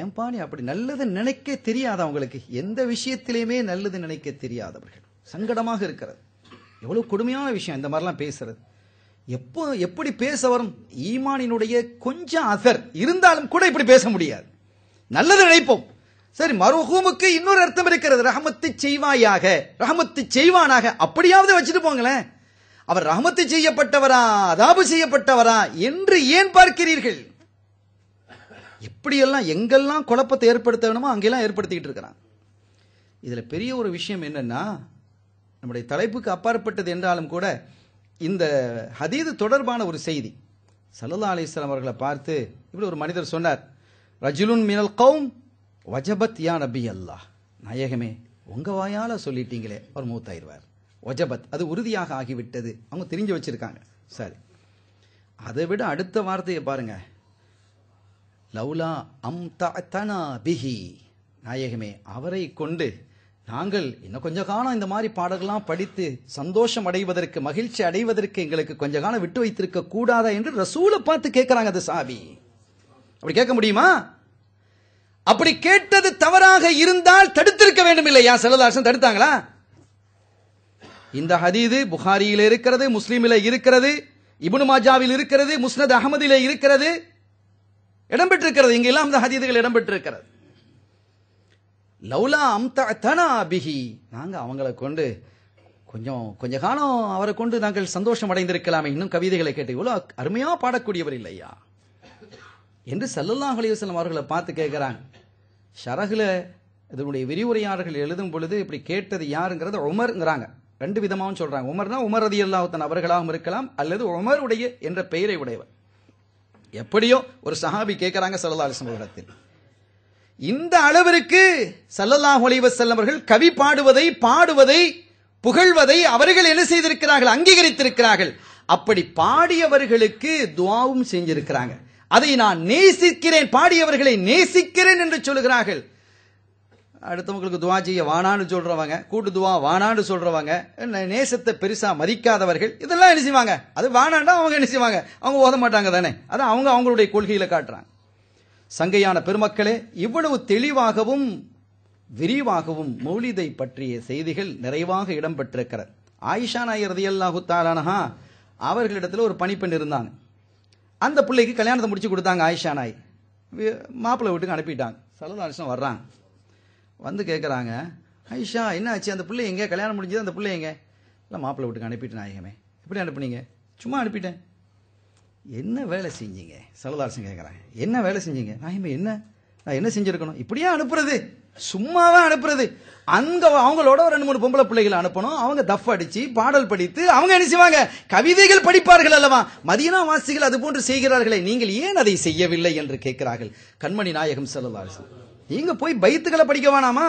ஏன்பா நீ அப்படி நல்லது நினைக்க தெரியாத அவங்களுக்கு, எந்த விஷயத்திலையுமே நல்லது நினைக்க தெரியாதவர்கள். சங்கடமாக இருக்கிறது. எவ்வளவு கொடுமையான விஷயம் இந்த மாதிரிலாம் பேசுறது. எப்படி பேச வரும்? ஈமானினுடைய கொஞ்சம் அசர் இருந்தாலும் கூட இப்படி பேச முடியாது. நல்லது நினைப்போம். சரி, மர்ஹூமுக்கு இன்னொரு அர்த்தம் இருக்கிறது, ரஹமத்து செய்வாயாக, ரஹமத்து செய்வானாக, அப்படியாவது வச்சுட்டு போங்களேன். அவர் ரஹமத்து செய்யப்பட்டவரா அதாபு செய்யப்பட்டவரா என்று ஏன் பார்க்கிறீர்கள்? எப்படியெல்லாம் எங்கெல்லாம் குழப்பத்தை ஏற்படுத்த வேணுமோ அங்கெல்லாம் ஏற்படுத்திக்கிட்டு இருக்கிறான். இதுல பெரிய ஒரு விஷயம் என்னன்னா, நம்முடைய தலைப்புக்கு அப்பாற்பட்டது என்றாலும் கூட இந்த ஹதீது தொடர்பான ஒரு செய்தி. ஸல்லல்லாஹு அலைஹி வஸல்லம் அவர்களை பார்த்து இப்படி ஒரு மனிதர் சொன்னார், ரஜுலுன் மினல் கௌம் வஜபத் யா நபி அல்லாஹ், நாயகமே உங்க வாயால சொல்லிட்டீங்களே அவர் மூத்தாயிருவார். வஜபத், அது உறுதியாக ஆகிவிட்டது. அவங்க தெரிஞ்சு வச்சிருக்காங்க. சரி, அதை விட அடுத்த வார்த்தையை பாருங்க, லவ்லா அம்தஅதனா பிஹி, நாயகமே அவரை கொண்டு நாங்கள் இன்னும் கொஞ்ச காலம் இந்த மாதிரி பாடல்கள்லாம் படித்து சந்தோஷம் அடைவதற்கு, மகிழ்ச்சி அடைவதற்கு எங்களுக்கு கொஞ்ச காலம் விட்டு வைத்திருக்க கூடாதா என்று ரசூலை பார்த்து கேட்கிறாங்க. அது சாபி அப்படி கேட்க முடியுமா? அப்படி கேட்டது தவறாக இருந்தால் தடுத்திருக்க வேண்டும் இல்லையா? ஸல்லல்லாஹு அலைஹி வஸல்லம் தடுத்தாங்களா? இந்த ஹதீது புகாரியில் இருக்கிறது, முஸ்லிமில் இருக்கிறது, இப்னு மாஜாவில் இருக்கிறது, முஸ்னத் அஹமதிலே இருக்கிறது, இடம்பெற்றிருக்கிறது. இங்கெல்லாம் இந்த ஹதீதுகள் இடம்பெற்றிருக்கிறது. லவ்லா அம்தஅதனா பிஹி, நாங்க அவங்களை கொண்டு கொஞ்ச காலம் அவரை கொண்டு நாங்கள் சந்தோஷம் அடைந்திருக்கலாமே, இன்னும் கவிதைகளை கேட்டு இவ்வளவு அருமையா பாடக்கூடியவர் இல்லையா என்று ஸல்லல்லாஹு அலைஹி வஸல்லம் அவர்களை பார்த்து கேட்கிறாங்க. ஷரஹ்ல இதனுடைய விரிவுரையாளர்கள் எழுதும் பொழுது இப்படி கேட்டது யாருங்கிறது உமர்ங்கிறாங்க. ரெண்டு விதமாகவும் சொல்றாங்க. உமர்னா உமர் ரலியல்லாஹு தஆலா அவர்களாகவும் இருக்கலாம், அல்லது உமருடைய என்ற பெயரை உடையவர். எப்படியோ ஒரு சஹாபி கேட்கிறாங்க ஸல்லல்லாஹு அலைஹி வஸல்லம் இடத்தில். இந்த அளவிற்கு ஸல்லல்லாஹு அலைஹி வஸல்லம் அவர்கள் கவி பாடுவதை புகழ்வதை அவர்கள் என்ன செய்திருக்கிறார்கள்? அங்கீகரித்திருக்கிறார்கள். அப்படி பாடியவர்களுக்கு துஆவும் செஞ்சிருக்கிறாங்க. அதை நான் நேசிக்கிறேன், பாடியவர்களை நேசிக்கிறேன் என்று சொல்லுகிறார்கள். அடுத்தவங்களுக்கு துஆ செய்ய வானான்னு சொல்றவங்க, கூட்டு துஆ வானான்னு சொல்றவங்க, நேசத்தை பெருசா மதிக்காதவர்கள், இதெல்லாம் என்ன செய்வாங்க? அது வானாண்டா அவங்க என்ன செய்வாங்க? அவங்க ஓத மாட்டாங்க தானே. அதான் அவங்களுடைய கொள்கையில காட்டுறாங்க. சங்கையான பெருமக்களே, இவ்வளவு தெளிவாகவும் விரிவாகவும் மௌலிதை பற்றிய செய்திகள் நிறைவாக இடம்பெற்றிருக்கிறது. ஆயிஷா நாயர் ரலியல்லாஹு தஆலா அன்ஹா அவர்களிடத்தில் ஒரு பணிப்பெண் இருந்தாங்க. அந்த பிள்ளைக்கு கல்யாணத்தை முடிச்சு கொடுத்தாங்க. ஆயிஷா நாய் மாப்பிள்ளை வீட்டுக்கு அனுப்பிட்டாங்க. ஸல்லல்லாஹு அலைஹி வஸல்லம் வர்றாங்க, வந்து கேட்குறாங்க, ஆயிஷா என்ன ஆச்சு, அந்த பிள்ளை எங்கே, கல்யாணம் முடிஞ்சது அந்த பிள்ளை எங்கே? இல்லை மாப்பிள்ளை வீட்டுக்கு அனுப்பிட்டு நாயகமே. எப்படி அனுப்புனீங்க? சும்மா அனுப்பிட்டேன். என்ன வேலை செஞ்சீங்க? ஸல்லல்லாஹு அலைஹி வஸல்லம் கேட்குறாங்க, என்ன வேலை செஞ்சீங்க? நாயகமே என்ன, நான் என்ன செஞ்சிருக்கணும்? இப்படியே அனுப்புறது, சும்மாவே அனுப்புறது. அங்க அவங்களோட ஒரு 2-3 பொம்பளை பிள்ளைகளை அனுப்பணும். அவங்க தஃப் அடிச்சு பாடல் படித்து அவங்க என்ன செய்வாங்க? கவிதைகள் படிப்பார்கள் அல்லவா? மதீனா வாசிகள் அது போன்று செய்கிறார்களே, நீங்கள் ஏன் அதை செய்யவில்லை என்று கேட்கிறார்கள். கண்மணி நாயகம் ஸல்லல்லாஹு அலைஹி வஸல்லம், நீங்க போய் பைத்துகளை படிக்க வேணாமா?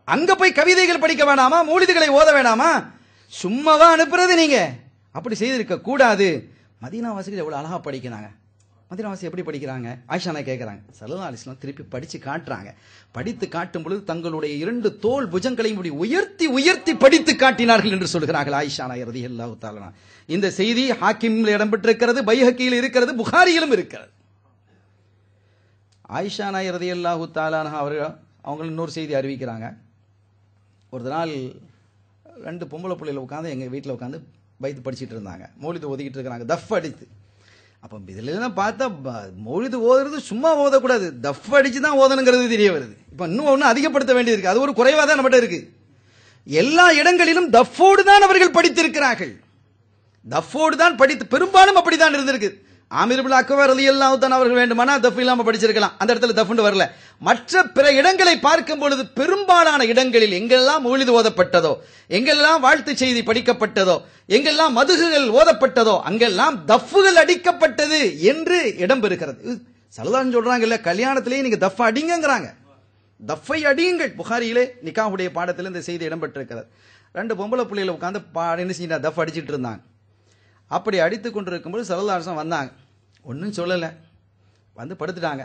அங்க போய் கவிதைகள் படிக்க வேணாமா? மௌலிதுகளை ஓத வேணாமா? சும்மாவா அனுப்புறது? நீங்க அப்படி செய்திருக்க கூடாது. மதீனா வாசிகள் எவ்வளவு அழகா படிக்கிறாங்க. மதீனாவாசி எப்படி படிக்கிறாங்க? ஆயிஷா நாய் கேட்கிறாங்க. ஸல்லல்லாஹு அலைஹி வஸல்லம் திருப்பி படிச்சு காட்டுறாங்க. படித்து காட்டும் பொழுது தங்களுடைய 2 தோள் புஜங்களையும் உயர்த்தி உயர்த்தி படித்து காட்டினார்கள் என்று சொல்கிறார்கள் ஆயிஷா நாய் ரலியல்லாஹு தஆலா. இந்த செய்தி ஹாக்கிமில் இடம்பெற்றிருக்கிறது, பைஹக்கியில் இருக்கிறது, புகாரியிலும் இருக்கிறது. ஆயிஷா நாய் ரலியல்லாஹு தஆலா அவங்க இன்னொரு செய்தி அறிவிக்கிறாங்க. ஒரு நாள் 2 பொம்பளை பிள்ளைகள் உட்காந்து எங்க வீட்டில் உட்காந்து பைத்து படிச்சுட்டு இருந்தாங்க. மௌலிது ஓதிக்கிட்டு இருக்கிறாங்க தஃப் அடித்து. அப்போ இதுல பார்த்தா மௌலிது ஓதுறது சும்மா ஓதக்கூடாது, தஃப் அடிச்சு தான் ஓதணுங்கிறது தெரிய வருது. இப்போ இன்னும் ஒன்று அதிகப்படுத்த வேண்டியது இருக்கு. அது ஒரு குறைவா தான் நம்மகிட்ட இருக்கு. எல்லா இடங்களிலும் தஃபோடு தான் அவர்கள் படித்திருக்கிறார்கள். தஃபோடு தான் படித்து, பெரும்பாலும் அப்படித்தான் இருந்திருக்கு. ஆமிர் இப்னு அக்வா ரலியல்லாஹு தஆலா அவர்கள் வேண்டுமானா தஃப் இல்லாம படிச்சிருக்கலாம், அந்த இடத்துல தஃப்னு வரல. மற்ற பிற இடங்களை பார்க்கும் பொழுது பெரும்பாலான இடங்களில் எங்கெல்லாம் மௌலிது ஓதப்பட்டதோ, எங்கெல்லாம் வாழ்த்து செய்தி படிக்கப்பட்டதோ, எங்கெல்லாம் மதுகுகள் ஓதப்பட்டதோ அங்கெல்லாம் தஃப்கள் அடிக்கப்பட்டது என்று இடம் பெறுகிறது. சல்லல்லாஹு சொல்றாங்க இல்ல, கல்யாணத்திலேயே நீங்க தஃப் அடிங்கங்கறாங்க, தஃபை அடியுங்கள். புகாரியிலே நிக்காஹுடைய பாடத்தில் இந்த செய்தி இடம்பெற்றிருக்கிறது. 2 பொம்பளை பிள்ளைகளை உட்கார்ந்து என்ன செஞ்சா தஃப் அடிச்சிட்டு இருந்தாங்க. அப்படி அடித்து கொண்டிருக்கும்போது ஸல்லல்லாஹு அலைஹி வஸல்லம் வந்தாங்க, ஒன்றும் சொல்லலை, வந்து படுத்துட்டாங்க.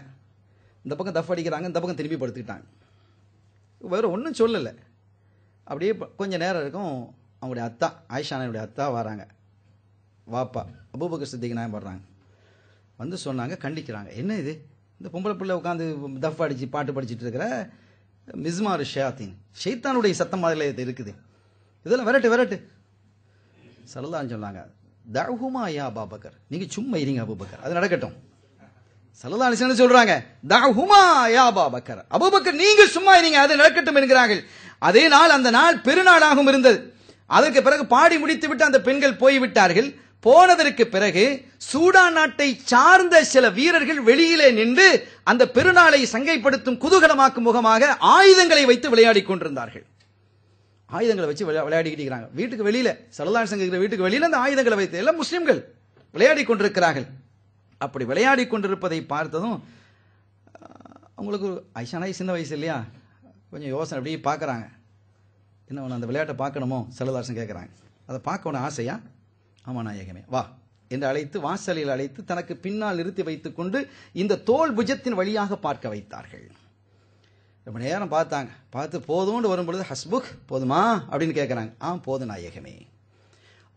இந்த பக்கம் தஃப் அடிக்கிறாங்க, இந்த பக்கம் திரும்பி படுத்துக்கிட்டாங்க, வேற ஒன்றும் சொல்லலை. அப்படியே கொஞ்சம் நேரம் இருக்கும், அவங்களுடைய அத்தா ஆயிஷானுடைய அத்தா வராங்க, வாப்பா அபூபக்கர் சித்திக் நாயகம் வர்றாங்க. வந்து சொன்னாங்க, கண்டிக்கிறாங்க, என்ன இது இந்த பொம்பளை பிள்ளை உட்காந்து தஃப் அடிச்சு பாட்டு படிச்சுட்டு இருக்கிற மிஸ்மாரு ஷயாத்தீன், ஷைத்தானுடைய சத்தம் அதில் இருக்குது, இதெல்லாம் விரட்டு விரட்டு. ஸல்லல்லாஹு சொன்னாங்க, தஅஹுமா யா அபூபக்கர், நீங்க சும்மா இருங்க அபூபக்கர், அது நடக்கட்டும். ஸல்லல்லாஹு அலைஹி வஸல்லம் சொல்றாங்க, தஅஹுமா யா அபூபக்கர், அபூபக்கர் நீங்க சும்மா இருங்க, அது நடக்கட்டும் என்கிறார்கள். அதே நாள் அந்த நாள் பெருநாளாகவும் இருந்தது. அதற்கு பிறகு பாடி முடித்து விட்டு அந்த பெண்கள் போய்விட்டார்கள். போனதற்கு பிறகு சூடான் நாட்டை சார்ந்த சில வீரர்கள் வெளியிலே நின்று அந்த பெருநாளை சங்கைப்படுத்தும் குதூகலமாக்கும் முகமாக ஆயுதங்களை வைத்து விளையாடி கொண்டிருந்தார்கள். ஆயுதங்களை வச்சு விளையாடிக்கிட்டு இருக்கிறாங்க வீட்டுக்கு வெளியில, ஸல்லல்லாஹு அலைஹி வஸல்லம் வீட்டுக்கு வெளியில அந்த ஆயுதங்களை வைத்து எல்லாம் முஸ்லிம்கள் விளையாடி கொண்டிருக்கிறார்கள். அப்படி விளையாடி கொண்டிருப்பதை பார்த்ததும் அவங்களுக்கு ஐஷானா சின்ன வயசு இல்லையா, கொஞ்சம் யோசனை அப்படியே பார்க்குறாங்க, என்ன ஒன்று அந்த விளையாட்டை பார்க்கணுமோ ஸல்லல்லாஹு அலைஹி வஸல்லம் கேட்குறாங்க. அதை பார்க்கணும் ஆசையா? ஆமா நாயகமே வா என்று அழைத்து வாசலில் அழைத்து தனக்கு பின்னால் நிறுத்தி வைத்துக் கொண்டு இந்த தோல் புஜத்தின் வழியாக பார்க்க வைத்தார்கள். ரொம்ப நேரம் பார்த்தாங்க, பார்த்து போதும்னு வரும்பொழுது ஹஸ்புக் போதுமா அப்படின்னு கேட்குறாங்க. போதும் நாயகமே.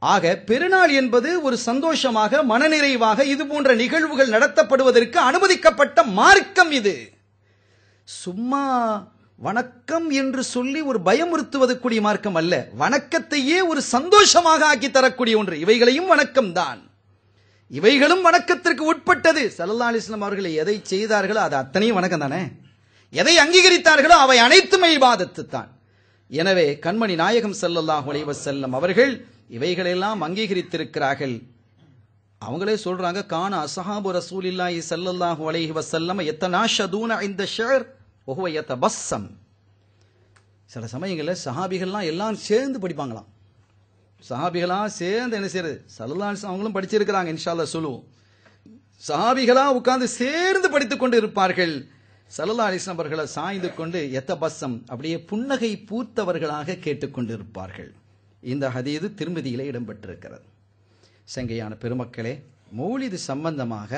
ஆக பெருநாள் என்பது ஒரு சந்தோஷமாக மனநிறைவாக இது போன்ற நிகழ்வுகள் நடத்தப்படுவதற்கு அனுமதிக்கப்பட்ட மார்க்கம். இது சும்மா வணக்கம் என்று சொல்லி ஒரு பயமுறுத்துவதற்குரிய மார்க்கம் அல்ல, வணக்கத்தையே ஒரு சந்தோஷமாக ஆக்கி தரக்கூடிய ஒன்று. இவைகளையும் வணக்கம் தான், இவைகளும் வணக்கத்திற்கு உட்பட்டது. ஸல்லல்லாஹு அலைஹி வஸல்லம் அவர்கள் எதை செய்தார்களோ அது அத்தனையும் வணக்கம் தானே, எதை அங்கீகரித்தார்களோ அவை அனைத்துமே இபாதத்து தான். எனவே கண்மணி நாயகம் ஸல்லல்லாஹு அலைஹி வஸல்லம் அவர்கள் இவைகளெல்லாம் அங்கீகரித்திருக்கிறார்கள். அவங்களே சொல்றாங்க, கான அஸ்ஹாபு ரசூலில்லாஹி ஸல்லல்லாஹு அலைஹி வஸல்லம் யத்தனாஷதூன இன்த ஷஅர் வஹுவ யதபஸ்ஸம். சில சமயங்களில் சஹாபிகள்லாம் எல்லாம் சேர்ந்து படிப்பாங்களாம், சஹாபிகளா சேர்ந்து என்ன செய்யறது, ஸல்லல்லாஹு அலைஹி வஸல்லம் அவங்களும் படிச்சிருக்கிறாங்க, இன்ஷா அல்லாஹ் சொல்லுவோம். சஹாபிகளா உட்கார்ந்து சேர்ந்து படித்துக் கொண்டு இருப்பார்கள். ஸல்லல்லாஹு அலைஹி வஸல்லம் அவர்களை சாய்ந்து கொண்டு யதபஸ்ஸம் அப்படியே புன்னகை பூத்தவர்களாக கேட்டுக்கொண்டிருப்பார்கள். இந்த ஹதீது திர்மிதியிலே இடம்பெற்றிருக்கிறது. சங்கையான பெருமக்களே, மௌலிது சம்பந்தமாக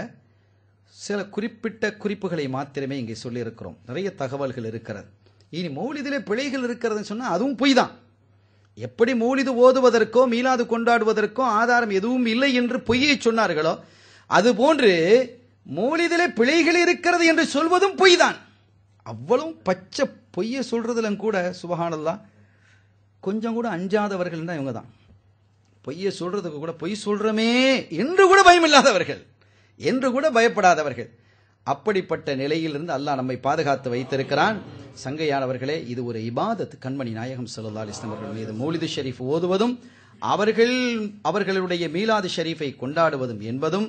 சில குறிப்பிட்ட குறிப்புகளை மாத்திரமே இங்கே சொல்லியிருக்கிறோம். நிறைய தகவல்கள் இருக்கிறது. இனி மௌலிதிலே பிழைகள் இருக்கிறதுன்னு சொன்னா அதுவும் பொய் தான். எப்படி மௌலிது ஓதுவதற்கோ மீலாது கொண்டாடுவதற்கோ ஆதாரம் எதுவும் இல்லை என்று பொய்யை சொன்னார்களோ அதுபோன்று மௌலிதிலே பிழைகள் இருக்கிறது என்று சொல்வதும் பொய் தான். அவ்வளவு பச்சை பொய்யை சொல்றதுல கூட சுபஹானல்லாஹ் கொஞ்சம் கூட அஞ்சாதவர்கள் தான் இவங்க தான். பொய்யை சொல்றதுக்கு கூட பொய் சொல்றமே என்று கூட பயமில்லாதவர்கள், என்று கூட பயப்படாதவர்கள். அப்படிப்பட்ட நிலையிலிருந்து அல்லாஹ் நம்மை பாதுகாத்து வைத்திருக்கிறான். சங்கையானவர்களே, இது ஒரு இபாதத். கண்மணி நாயகம் ஸல்லல்லாஹு அலைஹி வஸல்லம் அவர்கள் மீது மௌலிது ஷரீஃப் ஓதுவதும் அவர்களுடைய மீலாது ஷரீஃபை கொண்டாடுவதும் என்பதும்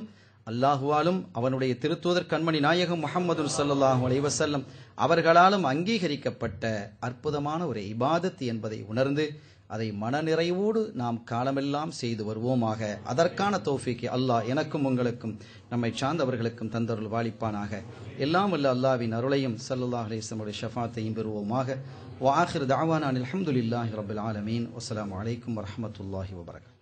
அல்லாஹுவாலும் அவனுடைய திருத்தூதர் கண்மணி நாயகம் முஹம்மது ஸல்லல்லாஹு அலைஹி வஸல்லம் அவர்களாலும் அங்கீகரிக்கப்பட்ட அற்புதமான ஒரு இபாதத் என்பதை உணர்ந்து அதை மனநிறைவோடு நாம் காலமெல்லாம் செய்து வருவோமாக. அதற்கான தௌஃபீக் அல்லாஹ் எனக்கும் உங்களுக்கும் நம்மை சார்ந்தவர்களுக்கும் தந்தருள் வாலிப்பானாக. எல்லாம் வல்ல அல்லாஹ்வின் அருளையும் ஸல்லல்லாஹு அலைஹி வஸல்லம் ஷஃபாத்தையும் பெறுவோமாக. வ ஆகிர் தஅவானா அல்ஹம்துலில்லாஹி ரப்பில் ஆலமீன். வஸ்ஸலாமு அலைக்கும் வரஹ்மத்துல்லாஹி வபரகாத்துஹு.